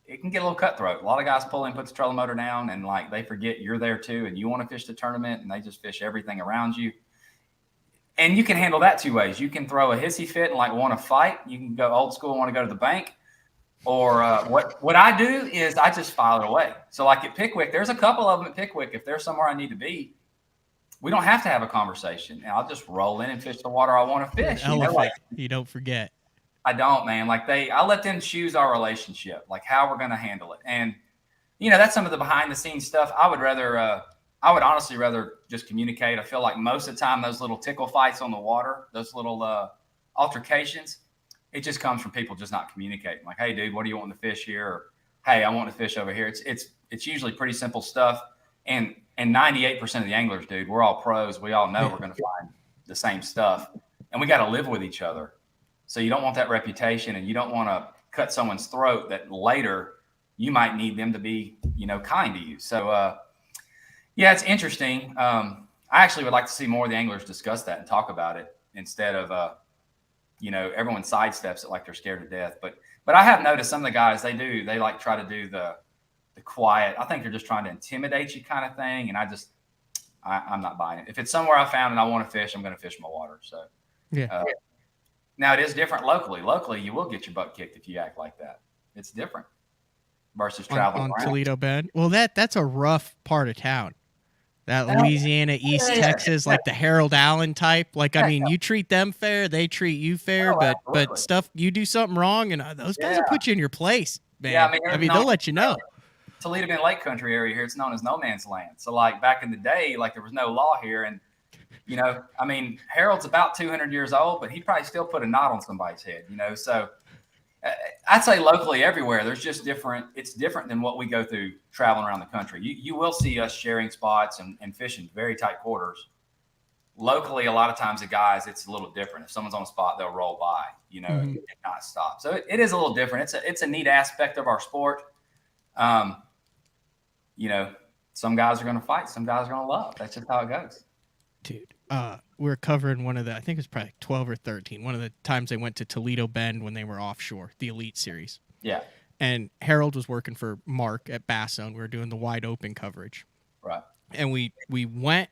it can get a little cutthroat. A lot of guys pull in, put the trolling motor down, and like they forget you're there too, and you want to fish the tournament, and they just fish everything around you. And you can handle that 2 ways. You can throw a hissy fit and like want to fight. You can go old school and want to go to the bank. Or what I do is I just file it away. So like at Pickwick, there's a couple of them at Pickwick. If there's somewhere I need to be, we don't have to have a conversation. I'll just roll in and fish the water I want to fish. You don't forget. I don't, man. Like I let them choose our relationship, like how we're going to handle it. And, that's some of the behind the scenes stuff. I would honestly rather just communicate. I feel like most of the time, those little tickle fights on the water, those little altercations, it just comes from people just not communicating. Like, hey dude, what do you want to fish here? Or, hey, I want to fish over here. It's usually pretty simple stuff. And 98% of the anglers, dude, we're all pros. We all know we're going to find the same stuff and we got to live with each other. So you don't want that reputation and you don't want to cut someone's throat that later you might need them to be, kind to you. So, it's interesting. I actually would like to see more of the anglers discuss that and talk about it instead of, everyone sidesteps it like they're scared to death. But I have noticed some of the guys, they like try to do the quiet. I think they're just trying to intimidate you kind of thing. And I'm not buying it. If it's somewhere I found and I want to fish, I'm going to fish my water. So, now, it is different locally. Locally, you will get your butt kicked if you act like that. It's different versus traveling on around. Toledo Bend. Well, that's a rough part of town. That Louisiana, East Texas, like the Harold Allen type. Like, I mean, you treat them fair, they treat you fair, but stuff, you do something wrong, and those guys will put you in your place, man. Yeah, I mean they'll let you know. Toledo Bend Lake Country area here, it's known as no man's land. So, like, back in the day, like, there was no law here, and Harold's about 200 years old, but he'd probably still put a knot on somebody's head, So I'd say locally everywhere, there's just different. It's different than what we go through traveling around the country. You will see us sharing spots and fishing very tight quarters. locally, a lot of times the guys, it's a little different. If someone's on the spot, they'll roll by, and not stop. So it is a little different. It's a neat aspect of our sport. Some guys are going to fight. Some guys are going to love. That's just how it goes. Dude, we were covering one of the, I think it was probably 12 or 13, one of the times they went to Toledo Bend when they were offshore, the Elite Series. Yeah. And Harold was working for Mark at Bass Zone. We were doing the wide open coverage. Right. And we went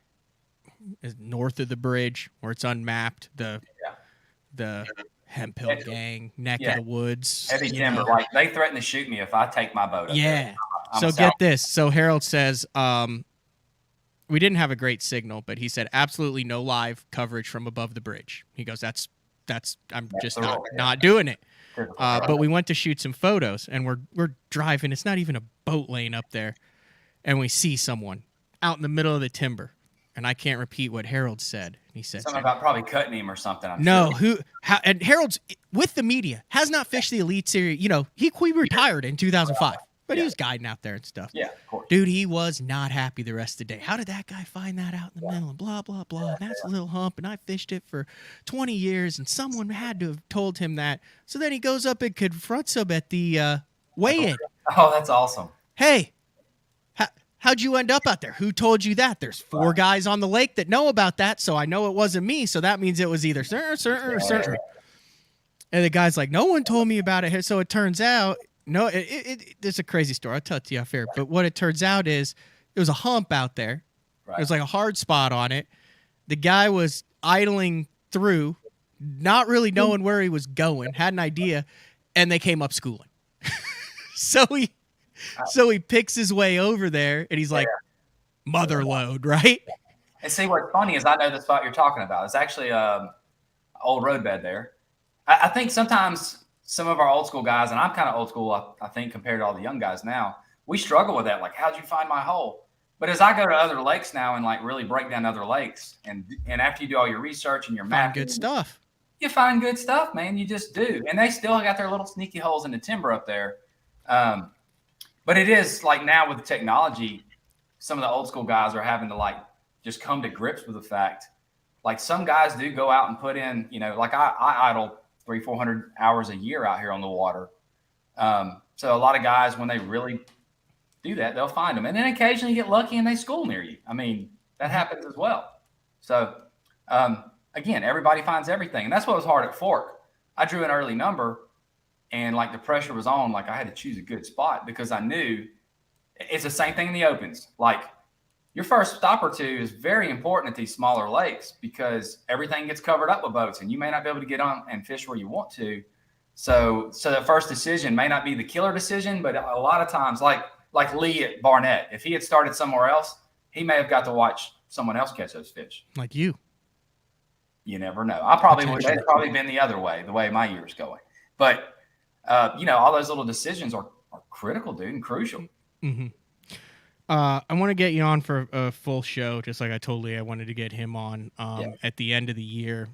north of the bridge where it's unmapped, the Hemp Hill Gang, neck of the woods. Heavy timber. Like, they threaten to shoot me if I take my boat up there. So get this. So Harold says, we didn't have a great signal, but he said absolutely no live coverage from above the bridge. He goes, that's I'm just not doing it. But we went to shoot some photos, and we're driving. It's not even a boat lane up there, and we see someone out in the middle of the timber, and I can't repeat what Harold said. He said something about probably cutting him or something. And Harold's with the media has not fished the Elite Series. He retired in 2005. But he was guiding out there and stuff. Yeah, of course. Dude, he was not happy the rest of the day. How did that guy find that out in the middle? And blah, blah, blah. And that's a little hump. And I fished it for 20 years. And someone had to have told him that. So then he goes up and confronts him at the weigh-in. Oh, that's awesome. Hey, how'd you end up out there? Who told you that? There's 4 guys on the lake that know about that. So I know it wasn't me. So that means it was either sir. And the guy's like, no one told me about it. So it turns out, no, it's a crazy story. I'll tell it to you off air. But what it turns out is it was a hump out there. Right. It was like a hard spot on it. The guy was idling through, not really knowing where he was going, had an idea, and they came up schooling. So he picks his way over there, and he's like, mother load, right? And see, what's funny is I know the spot you're talking about. It's actually old roadbed there. I think sometimes some of our old school guys, and I'm kind of old school, I think, compared to all the young guys now, we struggle with that. Like, how'd you find my hole? But as I go to other lakes now and like really break down other lakes, and after you do all your research and your mapping, good stuff. You find good stuff, man. You just do. And they still got their little sneaky holes in the timber up there. But it is like now with the technology, some of the old school guys are having to like just come to grips with the fact, like some guys do go out and put in, like I idle 300-400 hours a year out here on the water. So a lot of guys, when they really do that, they'll find them. And then occasionally you get lucky and they school near you. I mean, that happens as well. So, again, everybody finds everything. And that's what was hard at Fork. I drew an early number and like the pressure was on, like I had to choose a good spot because I knew it's the same thing in the opens. Like your first stop or two is very important at these smaller lakes because everything gets covered up with boats and you may not be able to get on and fish where you want to. So the first decision may not be the killer decision, but a lot of times, like Lee at Barnett, if he had started somewhere else, he may have got to watch someone else catch those fish. Like you. You never know. I probably would have probably been the other way, the way my year's going. But, all those little decisions are critical, dude, and crucial. Mm-hmm. I want to get you on for a full show, just like I told Lee I wanted to get him on at the end of the year.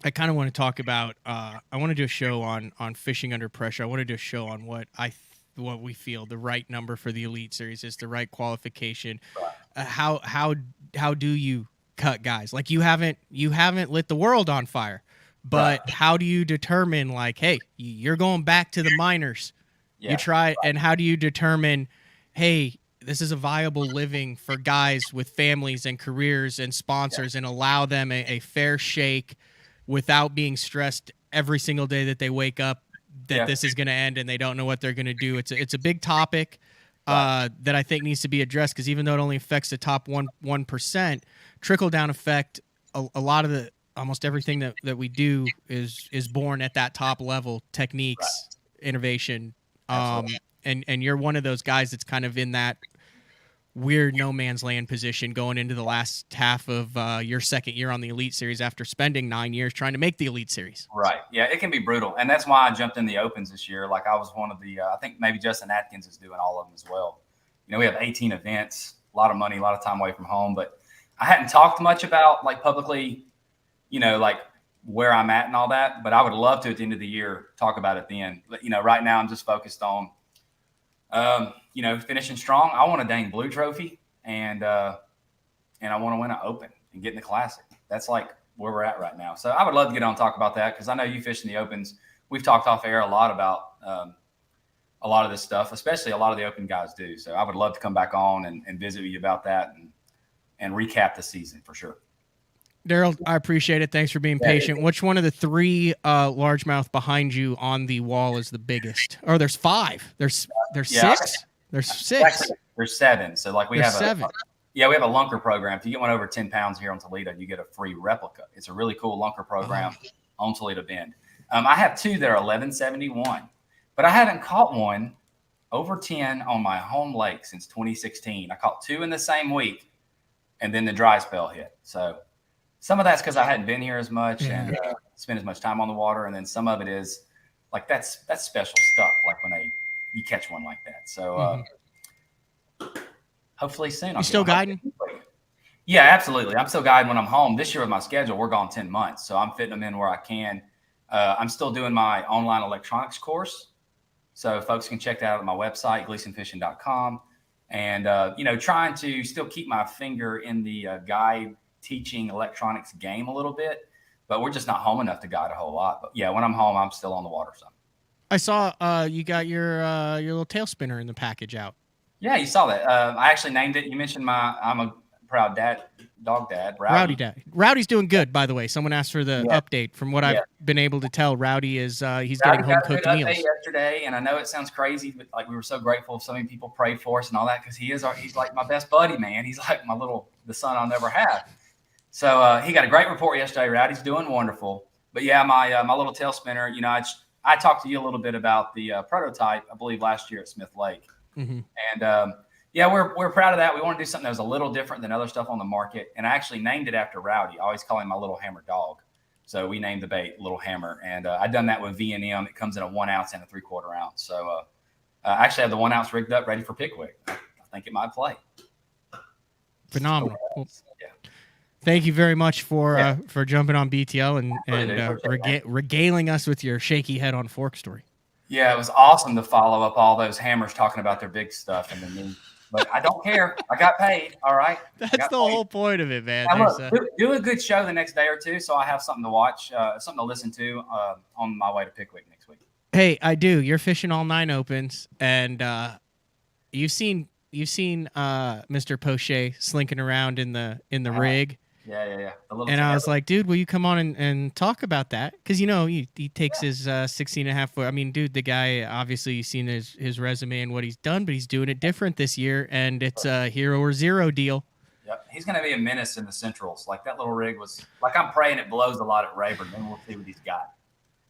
I kind of want to talk about I want to do a show on fishing under pressure. I want to do a show on what we feel the right number for the Elite Series is, the right qualification. How do you cut guys? Like you haven't lit the world on fire, but how do you determine like, hey, you're going back to the minors? You try, and how do you determine, hey, this is a viable living for guys with families and careers and sponsors, and allow them a fair shake without being stressed every single day that they wake up that this is going to end and they don't know what they're going to do. It's a big topic that I think needs to be addressed, because even though it only affects the top 1%, trickle down effect, a lot of almost everything that we do is born at that top level, techniques, innovation. And you're one of those guys that's kind of in that weird no man's land position going into the last half of your second year on the Elite Series after spending 9 years trying to make the Elite Series. Right. Yeah, it can be brutal. And that's why I jumped in the Opens this year. Like I was one of the, I think maybe Justin Atkins is doing all of them as well. We have 18 events, a lot of money, a lot of time away from home, but I hadn't talked much about like publicly, like where I'm at and all that, but I would love to at the end of the year talk about it then. But, right now I'm just focused on, finishing strong. I want a dang blue trophy and I want to win an Open and get in the Classic. that's like where we're at right now. So I would love to get on and talk about that because I know you fish in the opens. We've talked off air a lot about a lot of this stuff, especially a lot of the open guys do. So I would love to come back on and visit with you about that and recap the season for sure. Daryl, I appreciate it. Thanks for being patient. Which one of the three largemouth behind you on the wall is the biggest? Or there's 5. There's 6? There's 6. Actually, there's 7. So like we have 7. We have a lunker program. If you get one over 10 pounds here on Toledo, you get a free replica. It's a really cool lunker program on Toledo Bend. I have 2 that are 1171, but I haven't caught one over 10 on my home lake since 2016. I caught 2 in the same week, and then the dry spell hit. So some of that's because I hadn't been here as much and spent as much time on the water, and then some of it is like that's special stuff. Like when you catch one like that. So hopefully soon. You still guiding? Yeah, absolutely. I'm still guiding when I'm home. This year with my schedule, we're gone 10 months, so I'm fitting them in where I can. I'm still doing my online electronics course, so folks can check that out at my website, gleasonfishing.com, and trying to still keep my finger in the guide teaching electronics game a little bit, but we're just not home enough to guide a whole lot. But yeah, when I'm home, I'm still on the water some. I saw you got your little tail spinner in the package out. Yeah, you saw that. I actually named it. You mentioned I'm a proud dog dad, Rowdy dad. Rowdy's doing good, by the way. Someone asked for the update. From what I've been able to tell, Rowdy is he's getting home cooked meals. Yesterday, and I know it sounds crazy, but like we were so grateful. So many people prayed for us and all that because he's like my best buddy, man. He's like the son I'll never have. So he got a great report yesterday. Rowdy's doing wonderful. But yeah, my little tail spinner. I talked to you a little bit about the prototype, I believe, last year at Smith Lake. Mm-hmm. And we're proud of that. We want to do something that was a little different than other stuff on the market. And I actually named it after Rowdy. I always call him my little hammer dog. So we named the bait Little Hammer. And I've done that with V&M. It comes in a 1 ounce and a 3/4 ounce. So I actually have the 1 ounce rigged up, ready for Pickwick. I think it might play. Phenomenal. Well, thank you very much for jumping on BTL and regaling us with your shaky head on fork story. Yeah, it was awesome to follow up all those hammers talking about their big stuff and then but I don't care. I got paid. All right. That's the whole point of it, man. Do a good show the next day or two so I have something to watch, something to listen to on my way to Pickwick next week. Hey, I do. You're fishing all 9 opens, and you've seen Mr. Poche slinking around in the rig. Yeah. And I was like, dude, will you come on and talk about that? Because, he takes his 16.5 foot. I mean, dude, the guy, obviously, you've seen his resume and what he's done, but he's doing it different this year, and it's a hero or zero deal. Yep. He's going to be a menace in the Centrals. Like, that little rig was – like, I'm praying it blows a lot at Rayburn, then we'll see what he's got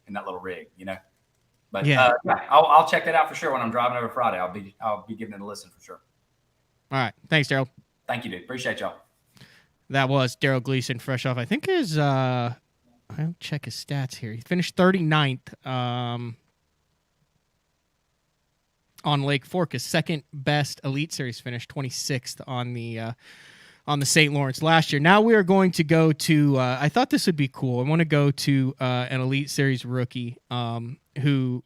in that little rig, But, I'll check that out for sure when I'm driving over Friday. I'll be giving it a listen for sure. All right. Thanks, Daryl. Thank you, dude. Appreciate y'all. That was Daryl Gleason, fresh off. I think I'll check his stats here. He finished 39th on Lake Fork. His second best Elite Series finish, 26th on the St. Lawrence last year. Now we are going to go to. I thought this would be cool. I want to go to an Elite Series rookie who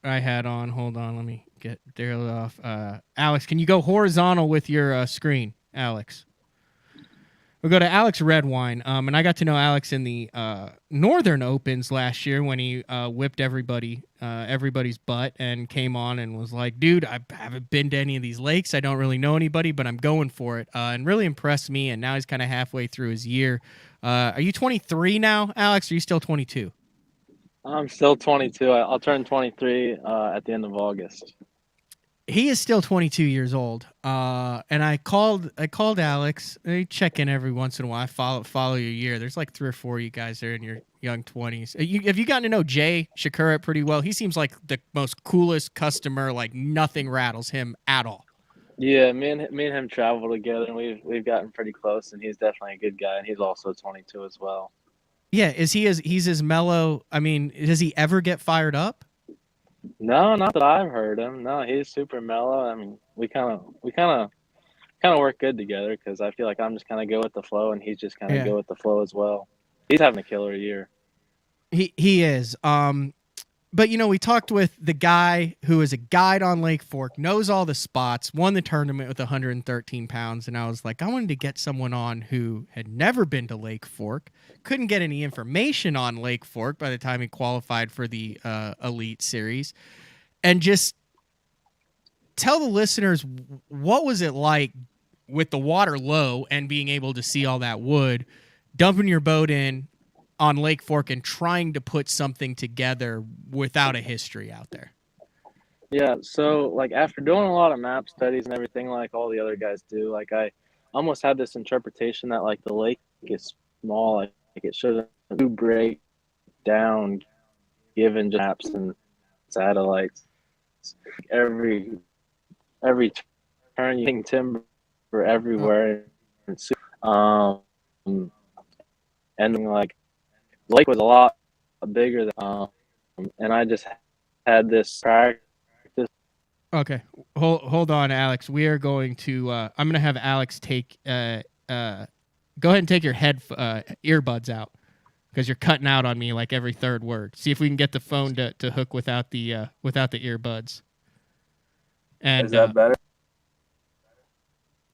I had on. Hold on, let me get Daryl off. Alex, can you go horizontal with your screen, Alex? We'll go to Alex Redwine, and I got to know Alex in the Northern Opens last year when he whipped everybody's butt and came on and was like, dude, I haven't been to any of these lakes. I don't really know anybody, but I'm going for it, and really impressed me, and now he's kind of halfway through his year. Are you 23 now, Alex, or are you still 22? I'm still 22. I'll turn 23 at the end of August. He is still 22 years old, and I called Alex. I check in every once in a while. I follow your year. There's like 3 or 4 of you guys there in your young 20s. Have you gotten to know Jay Shakura pretty well? He seems like the most coolest customer. Like nothing rattles him at all. Yeah, me and him travel together, and we've gotten pretty close. And he's definitely a good guy, and he's also 22 as well. Yeah, he's as mellow? I mean, does he ever get fired up? No, not that I've heard him. No, he's super mellow. I mean, we kind of work good together because I feel like I'm just kind of go with the flow, and he's just kind of go with the flow as well. He's having a killer year. He is. But, we talked with the guy who is a guide on Lake Fork, knows all the spots, won the tournament with 113 pounds. And I was like, I wanted to get someone on who had never been to Lake Fork, couldn't get any information on Lake Fork by the time he qualified for the Elite Series, and just tell the listeners, what was it like with the water low and being able to see all that wood, dumping your boat in on Lake Fork and trying to put something together without a history out there? Yeah, so like after doing a lot of map studies and everything like all the other guys do, like I almost had this interpretation that like the lake is small, like it shouldn't break down given maps and satellites. Every turn you think timber everywhere, and like the lake was a lot bigger than, and I just had this practice. Okay, hold on, Alex. We are going to. I'm going to have Alex take. Go ahead and take your earbuds out because you're cutting out on me like every third word. See if we can get the phone to hook without the earbuds. And is that better?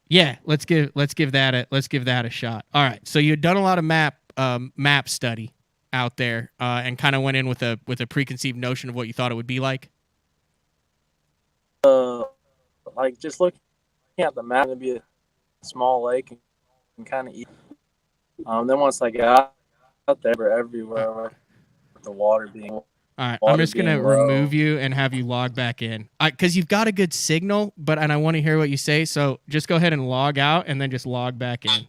Yeah, let's give that a shot. All right, so you had done a lot of map study out there, and kind of went in with a preconceived notion of what you thought it would be like. Like just looking at the map, it'd be a small lake and kind of easy. Then once I got out there, we're everywhere with the water being. All right, I'm just going to remove you and have you log back in. Because you've got a good signal, and I want to hear what you say, so just go ahead and log out and then just log back in.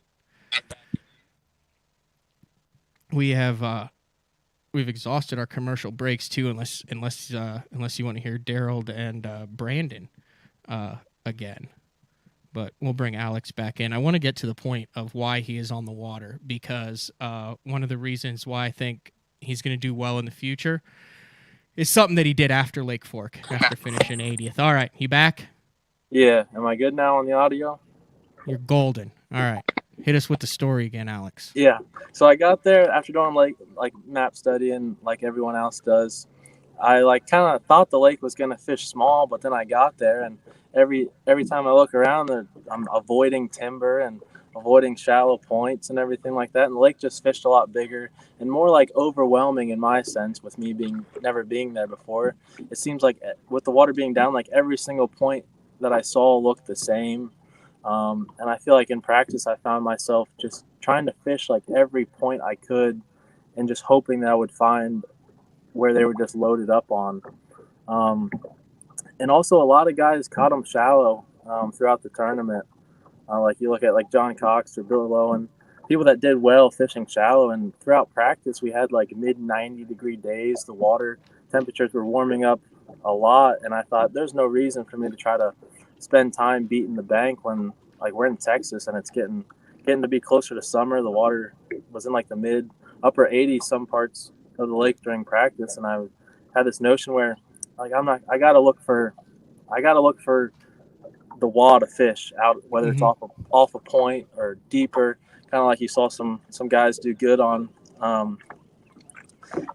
We've exhausted our commercial breaks, too, unless you want to hear Darold and Brandon again. But we'll bring Alex back in. I want to get to the point of why he is on the water, because one of the reasons why I think he's going to do well in the future is something that he did after Lake Fork, after finishing 80th. All right, you back? Yeah. Am I good now on the audio? You're golden. All right. Hit us with the story again, Alex. Yeah. So I got there after doing like map study and like everyone else does. I like kind of thought the lake was going to fish small, but then I got there and every time I look around, I'm avoiding timber and avoiding shallow points and everything like that. And the lake just fished a lot bigger and more like overwhelming in my sense with me never being there before. It seems like with the water being down, like every single point that I saw looked the same. And I feel like in practice, I found myself just trying to fish like every point I could and just hoping that I would find where they were just loaded up on. And also a lot of guys caught them shallow throughout the tournament. Like you look at like John Cox or Bill Lowen, people that did well fishing shallow. And throughout practice, we had like mid 90-degree days. The water temperatures were warming up a lot. And I thought there's no reason for me to try to spend time beating the bank when like we're in Texas and it's getting to be closer to summer. The water was in like the upper 80s some parts of the lake during practice, and I had this notion where like I gotta look for the wad of fish out, whether it's off a point or deeper, kind of like you saw some guys do good on.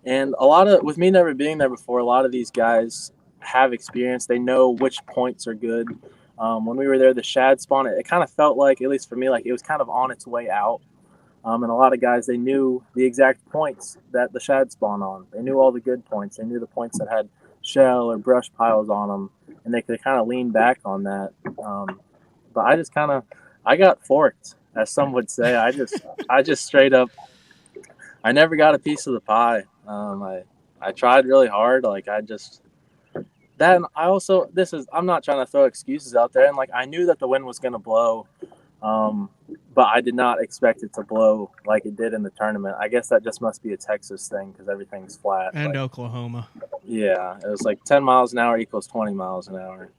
And with me never being there before, a lot of these guys have experience. They know which points are good. When we were there, the shad spawn, it kind of felt like, at least for me, like it was kind of on its way out. And a lot of guys, they knew the exact points that the shad spawn on. They knew all the good points. They knew the points that had shell or brush piles on them, and they could kind of lean back on that. But I got forked, as some would say. I just straight up, I never got a piece of the pie. I tried really hard. Like I'm not trying to throw excuses out there. And like, I knew that the wind was going to blow. But I did not expect it to blow like it did in the tournament. I guess that just must be a Texas thing because everything's flat. And like, Oklahoma. Yeah, it was like 10 miles an hour equals 20 miles an hour.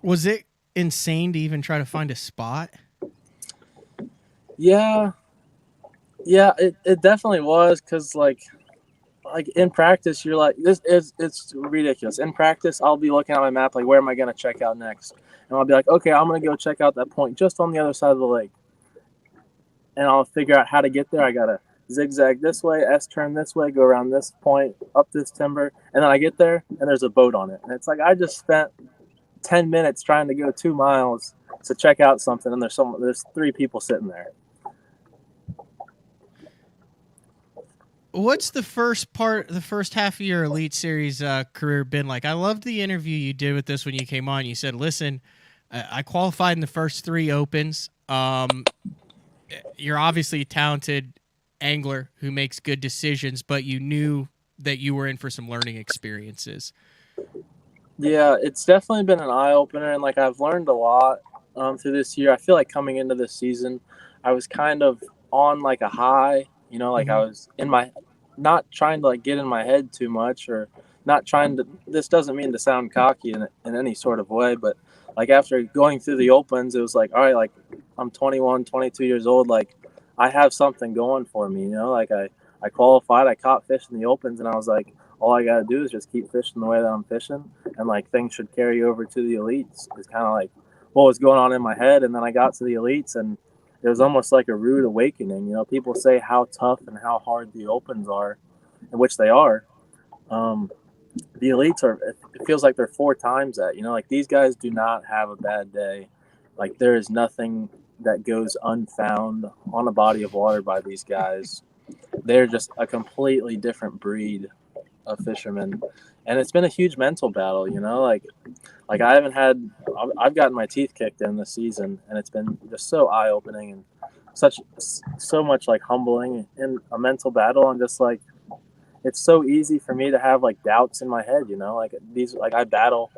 Was it insane to even try to find a spot? Yeah, it definitely was because like in practice, you're like, it's ridiculous. In practice, I'll be looking at my map, like, where am I going to check out next? And I'll be like, okay, I'm going to go check out that point just on the other side of the lake. And I'll figure out how to get there. I got to zigzag this way, S-turn this way, go around this point, up this timber, and then I get there, and there's a boat on it. And it's like I just spent 10 minutes trying to go 2 miles to check out something, and there's 3 people sitting there. What's the first half of your Elite Series career been like? I loved the interview you did with this when you came on. You said, listen, I qualified in the first 3 opens. You're obviously a talented angler who makes good decisions, but you knew that you were in for some learning experiences. Yeah, it's definitely been an eye-opener, and like I've learned a lot through this year. I feel like coming into this season, I was kind of on like a high, you know, like I was not trying to like get in my head too much, or not trying to, this doesn't mean to sound cocky in any sort of way, but like after going through the opens, it was like, all right, like I'm 21, 22 years old. Like I have something going for me, you know, like I qualified, I caught fish in the opens, and I was like, all I got to do is just keep fishing the way that I'm fishing, and like things should carry over to the elites. It's kind of like what was going on in my head. And then I got to the elites, and it was almost like a rude awakening. You know, people say how tough and how hard the opens are, in which they are. The elites are, it feels like they're 4 times that, you know, like these guys do not have a bad day. Like there is nothing that goes unfound on a body of water by these guys. They're just a completely different breed of fishermen. And it's been a huge mental battle, you know, like I've gotten my teeth kicked in this season, and it's been just so eye-opening and so much like humbling in a mental battle. And just like, it's so easy for me to have like doubts in my head, you know, like I battle,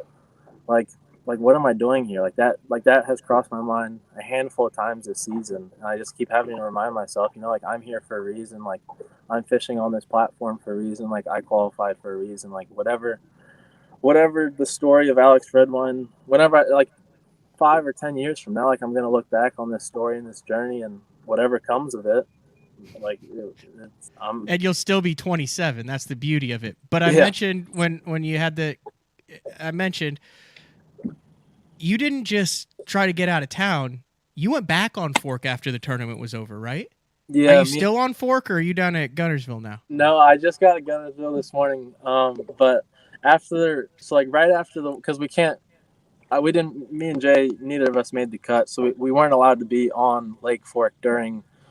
like what am I doing here? Like that has crossed my mind a handful of times this season. And I just keep having to remind myself, you know, like I'm here for a reason. Like I'm fishing on this platform for a reason. Like I qualified for a reason. Like whatever the story of Alex Redwine, whenever like 5 or 10 years from now, like I'm going to look back on this story and this journey, and whatever comes of it, like and you'll still be 27. That's the beauty of it. But I mentioned when you had I mentioned you didn't just try to get out of town. You went back on Fork after the tournament was over, right? Yeah. Are you still on Fork, or are you down at Guntersville now? No, I just got to Guntersville this morning. But right after because me and Jay, neither of us made the cut. So we weren't allowed to be on Lake Fork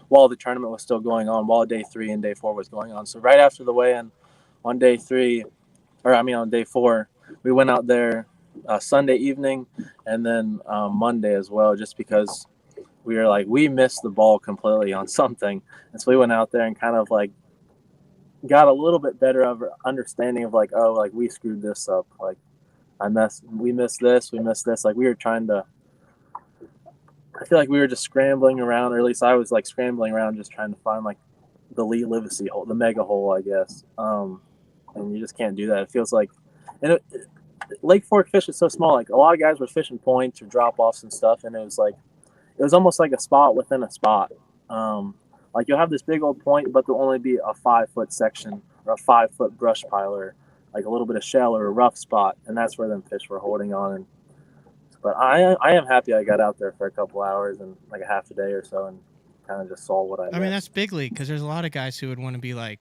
while the tournament was still going on, while day 3 and day 4 was going on. So right after the weigh-in on day 4, we went out there Sunday evening, and then Monday as well, just because we were like, we missed the ball completely on something. And so we went out there and kind of like got a little bit better of understanding of like, oh, like we screwed this up. Like we missed this. Like we were trying to, I feel like we were just scrambling around, or at least I was like scrambling around just trying to find like the Lee Livesey hole, the mega hole, I guess. And you just can't do that. It feels like, and Lake Fork fish is so small. Like a lot of guys were fishing points or drop offs and stuff, and it was almost like a spot within a spot. Like you'll have this big old point, but there'll only be a 5-foot section or a 5-foot brush pile, or like a little bit of shell or a rough spot, and that's where them fish were holding on. But I am happy I got out there for a couple hours and like a half a day or so, and kind of just saw what I mean, that's big league, because there's a lot of guys who would want to be like,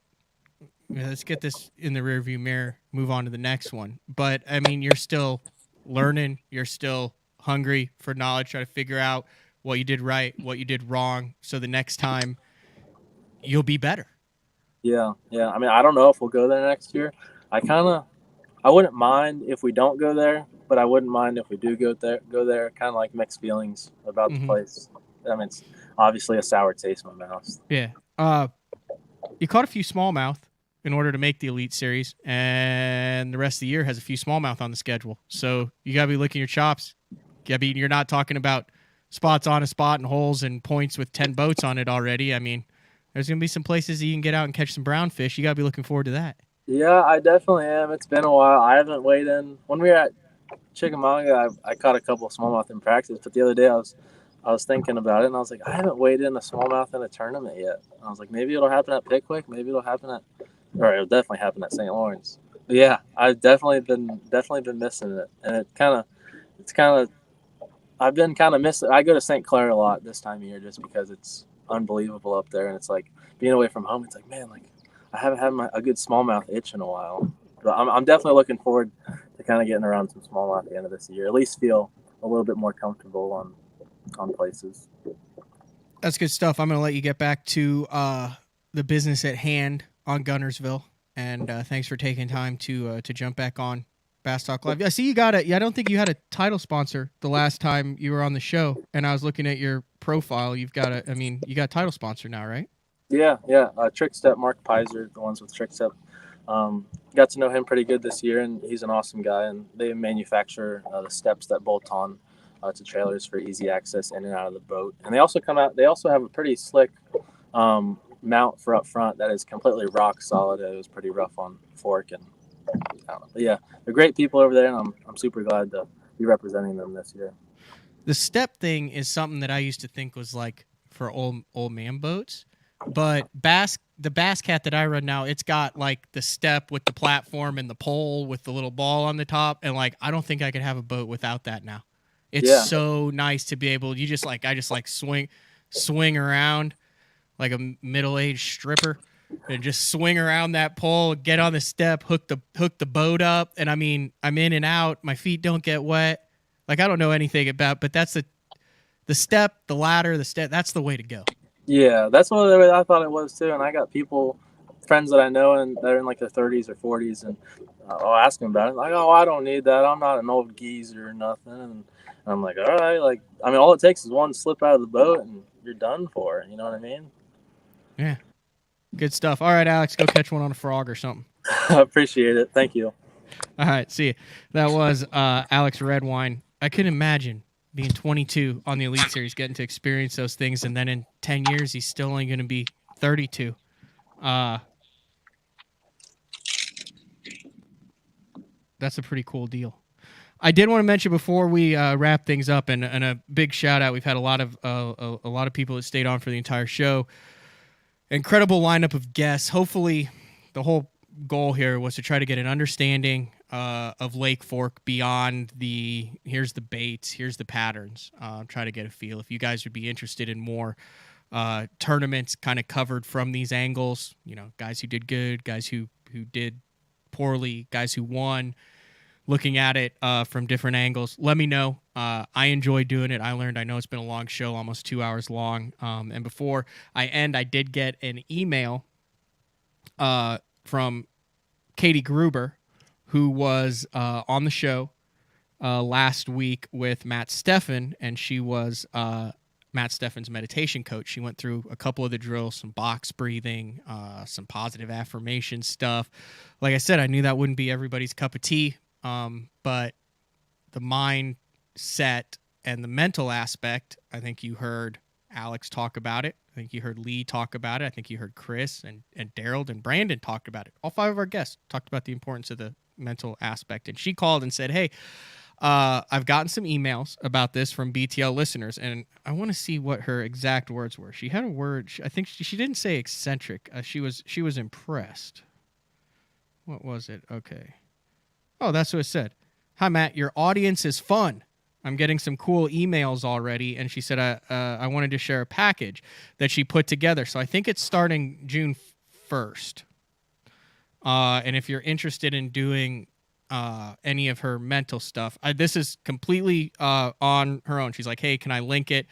let's get this in the rearview mirror, move on to the next one. But I mean, you're still learning, you're still hungry for knowledge, try to figure out what you did right, what you did wrong, so the next time you'll be better. Yeah. I mean, I don't know if we'll go there next year. I wouldn't mind if we don't go there, but I wouldn't mind if we do go there. Kind of like mixed feelings about the place. I mean, it's obviously a sour taste in my mouth. Yeah. You caught a few smallmouth in order to make the Elite Series, and the rest of the year has a few smallmouth on the schedule. So you got to be licking your chops. You're not talking about spots on a spot and holes and points with 10 boats on it already. I mean, there's going to be some places you can get out and catch some brown fish. You got to be looking forward to that. Yeah, I definitely am. It's been a while. I haven't weighed in. When we were at Chickamauga, I caught a couple of smallmouth in practice, but the other day I was thinking about it, and I was like, I haven't weighed in a smallmouth in a tournament yet. And I was like, maybe it'll happen at Pickwick, maybe it'll definitely happen at St. Lawrence. But yeah, I've definitely been missing it, and it's kind of I've been kind of missing. I go to St. Clair a lot this time of year just because it's unbelievable up there. And it's like being away from home. It's like, man, like I haven't had a good smallmouth itch in a while. But I'm definitely looking forward to kind of getting around some smallmouth at the end of this year. At least feel a little bit more comfortable on places. That's good stuff. I'm going to let you get back to the business at hand on Gunnersville. And thanks for taking time to jump back on Bass Talk Live. Yeah, see, you got it. Yeah, I don't think you had a title sponsor the last time you were on the show. And I was looking at your profile. You got a title sponsor now, right? Yeah. Trick Step, Mark Pizer, the ones with Trick Step. Got to know him pretty good this year, and he's an awesome guy. And they manufacture the steps that bolt on to trailers for easy access in and out of the boat. And they also have a pretty slick mount for up front that is completely rock solid. It was pretty rough on fork, and I don't know. But yeah, they're great people over there, and I'm super glad to be representing them this year. The step thing is something that I used to think was like for old man boats, but the Bass Cat that I run now, it's got like the step with the platform and the pole with the little ball on the top, and like I don't think I could have a boat without that now. It's so nice to be able. I just swing around like a middle-aged stripper and just swing around that pole, get on the step, hook the boat up, and I mean I'm in and out. My feet don't get wet. Like I don't know anything about, but that's the step, the ladder, the step. That's the way to go. Yeah, that's what I thought it was too. And I got friends that I know, and they're in like their 30s or 40s, and I'll ask them about it. Like, oh, I don't need that. I'm not an old geezer or nothing. And I'm like, all right, like, I mean, all it takes is one slip out of the boat, and you're done for. You know what I mean? Yeah, good stuff. All right, Alex, go catch one on a frog or something. I appreciate it. Thank you. All right, see you. That was Alex Redwine. I couldn't imagine being 22 on the Elite Series, getting to experience those things, and then in 10 years, he's still only going to be 32. That's a pretty cool deal. I did want to mention before we wrap things up, and a big shout out. We've had a lot of people that stayed on for the entire show. Incredible lineup of guests. Hopefully, the whole goal here was to try to get an understanding of Lake Fork beyond here's the baits, here's the patterns. Try to get a feel. If you guys would be interested in more tournaments kind of covered from these angles, guys who did good, guys who did poorly, guys who won, looking at it from different angles, let me know. I enjoy doing it. I know it's been a long show, almost 2 hours long. And before I end, I did get an email from Katie Gruber, who was on the show last week with Matt Steffen, and she was Matt Steffen's meditation coach. She went through a couple of the drills, some box breathing, some positive affirmation stuff. Like I said, I knew that wouldn't be everybody's cup of tea, but the mindset and the mental aspect, I think you heard Alex talk about it. I think you heard Lee talk about it. I think you heard Chris and Darold and Brandon talk about it. All 5 of our guests talked about the importance of the mental aspect. And she called and said, hey, I've gotten some emails about this from BTL listeners, and I want to see what her exact words were. She had a word. I think she didn't say eccentric. She was impressed. What was it? Okay. Oh, that's what it said. Hi, Matt. Your audience is fun. I'm getting some cool emails already. And she said, I wanted to share a package that she put together. So I think it's starting June 1st. And if you're interested in doing any of her mental stuff, this is completely on her own. She's like, hey, can I link it?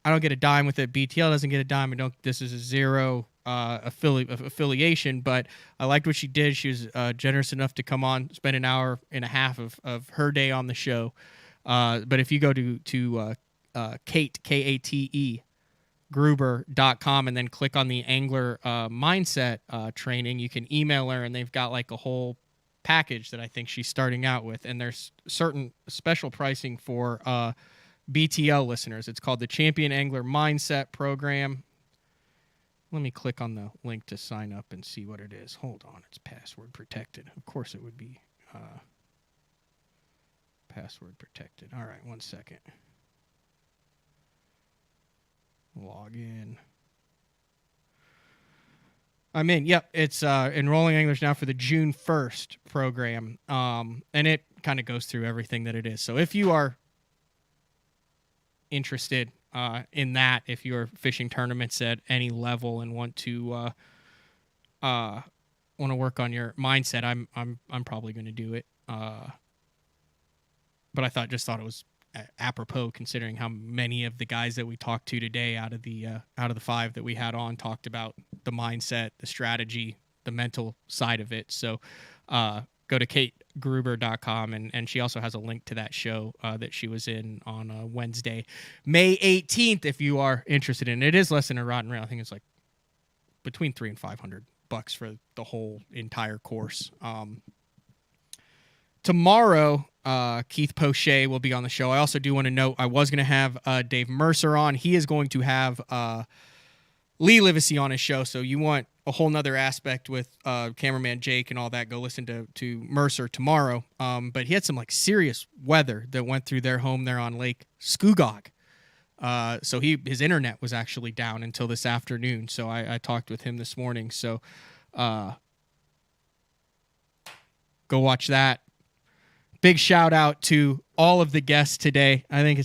I don't get a dime with it. BTL doesn't get a dime. This is a zero affiliation, but I liked what she did. She was generous enough to come on, spend an hour and a half of her day on the show. But if you go to Kate, Kate, Gruber.com and then click on the angler mindset training, you can email her, and they've got like a whole package that I think she's starting out with. And there's certain special pricing for BTL listeners. It's called the Champion Angler Mindset Program. Let me click on the link to sign up and see what it is. Hold on. It's password protected. Of course it would be password protected. All right, 1 second. Log in. I'm in. Yep, it's enrolling anglers now for the June 1st program, and it kind of goes through everything that it is. So if you are interested in that if you're fishing tournaments at any level and want to work on your mindset. I'm probably going to do it. But I thought it was apropos considering how many of the guys that we talked to today out of the 5 that we had on talked about the mindset, the strategy, the mental side of it. So go to KateGruber.com, and she also has a link to that show that she was in on Wednesday, May 18th, if you are interested in it. It is less than a rod and reel. I think it's like between $300 and $500 for the whole entire course. Tomorrow, Keith Pochet will be on the show. I also do want to note I was going to have Dave Mercer on. He is going to have Lee Livesey on his show, so you want a whole nother aspect with cameraman Jake and all that, go listen to Mercer tomorrow. But he had some serious weather that went through their home there on Lake Scugog. So his internet was actually down until this afternoon. So I talked with him this morning. So go watch that. Big shout out to all of the guests today. I think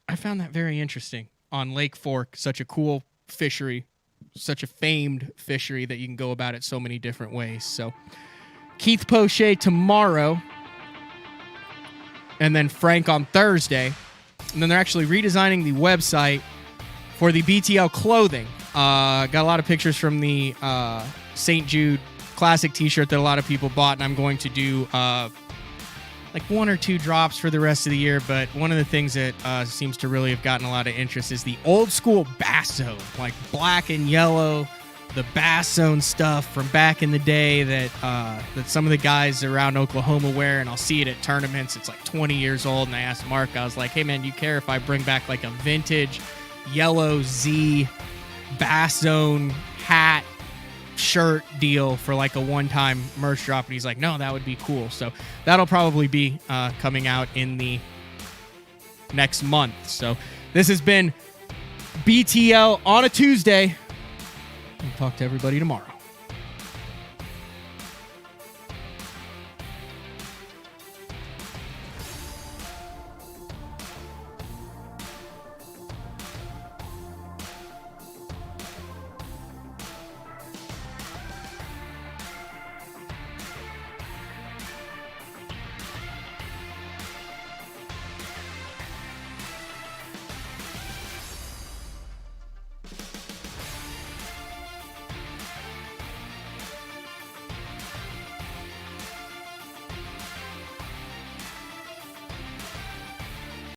I found that very interesting on Lake Fork, such a cool fishery, such a famed fishery that you can go about it so many different ways. So Keith Pochet tomorrow, and then Frank on Thursday. And then they're actually redesigning the website for the BTL clothing. Got a lot of pictures from the St. Jude Classic t-shirt that a lot of people bought, and I'm going to do 1 or 2 drops for the rest of the year. But one of the things that seems to really have gotten a lot of interest is the old school bass zone, like black and yellow, the bass zone stuff from back in the day that some of the guys around Oklahoma wear, and I'll see it at tournaments. It's 20 years old, and I asked Mark, I was like, hey man, do you care if I bring back a vintage yellow Z bass zone hat shirt deal for a one-time merch drop? And he's like, no, that would be cool. So that'll probably be coming out in the next month. So this has been BTL on a Tuesday. We'll talk to everybody tomorrow.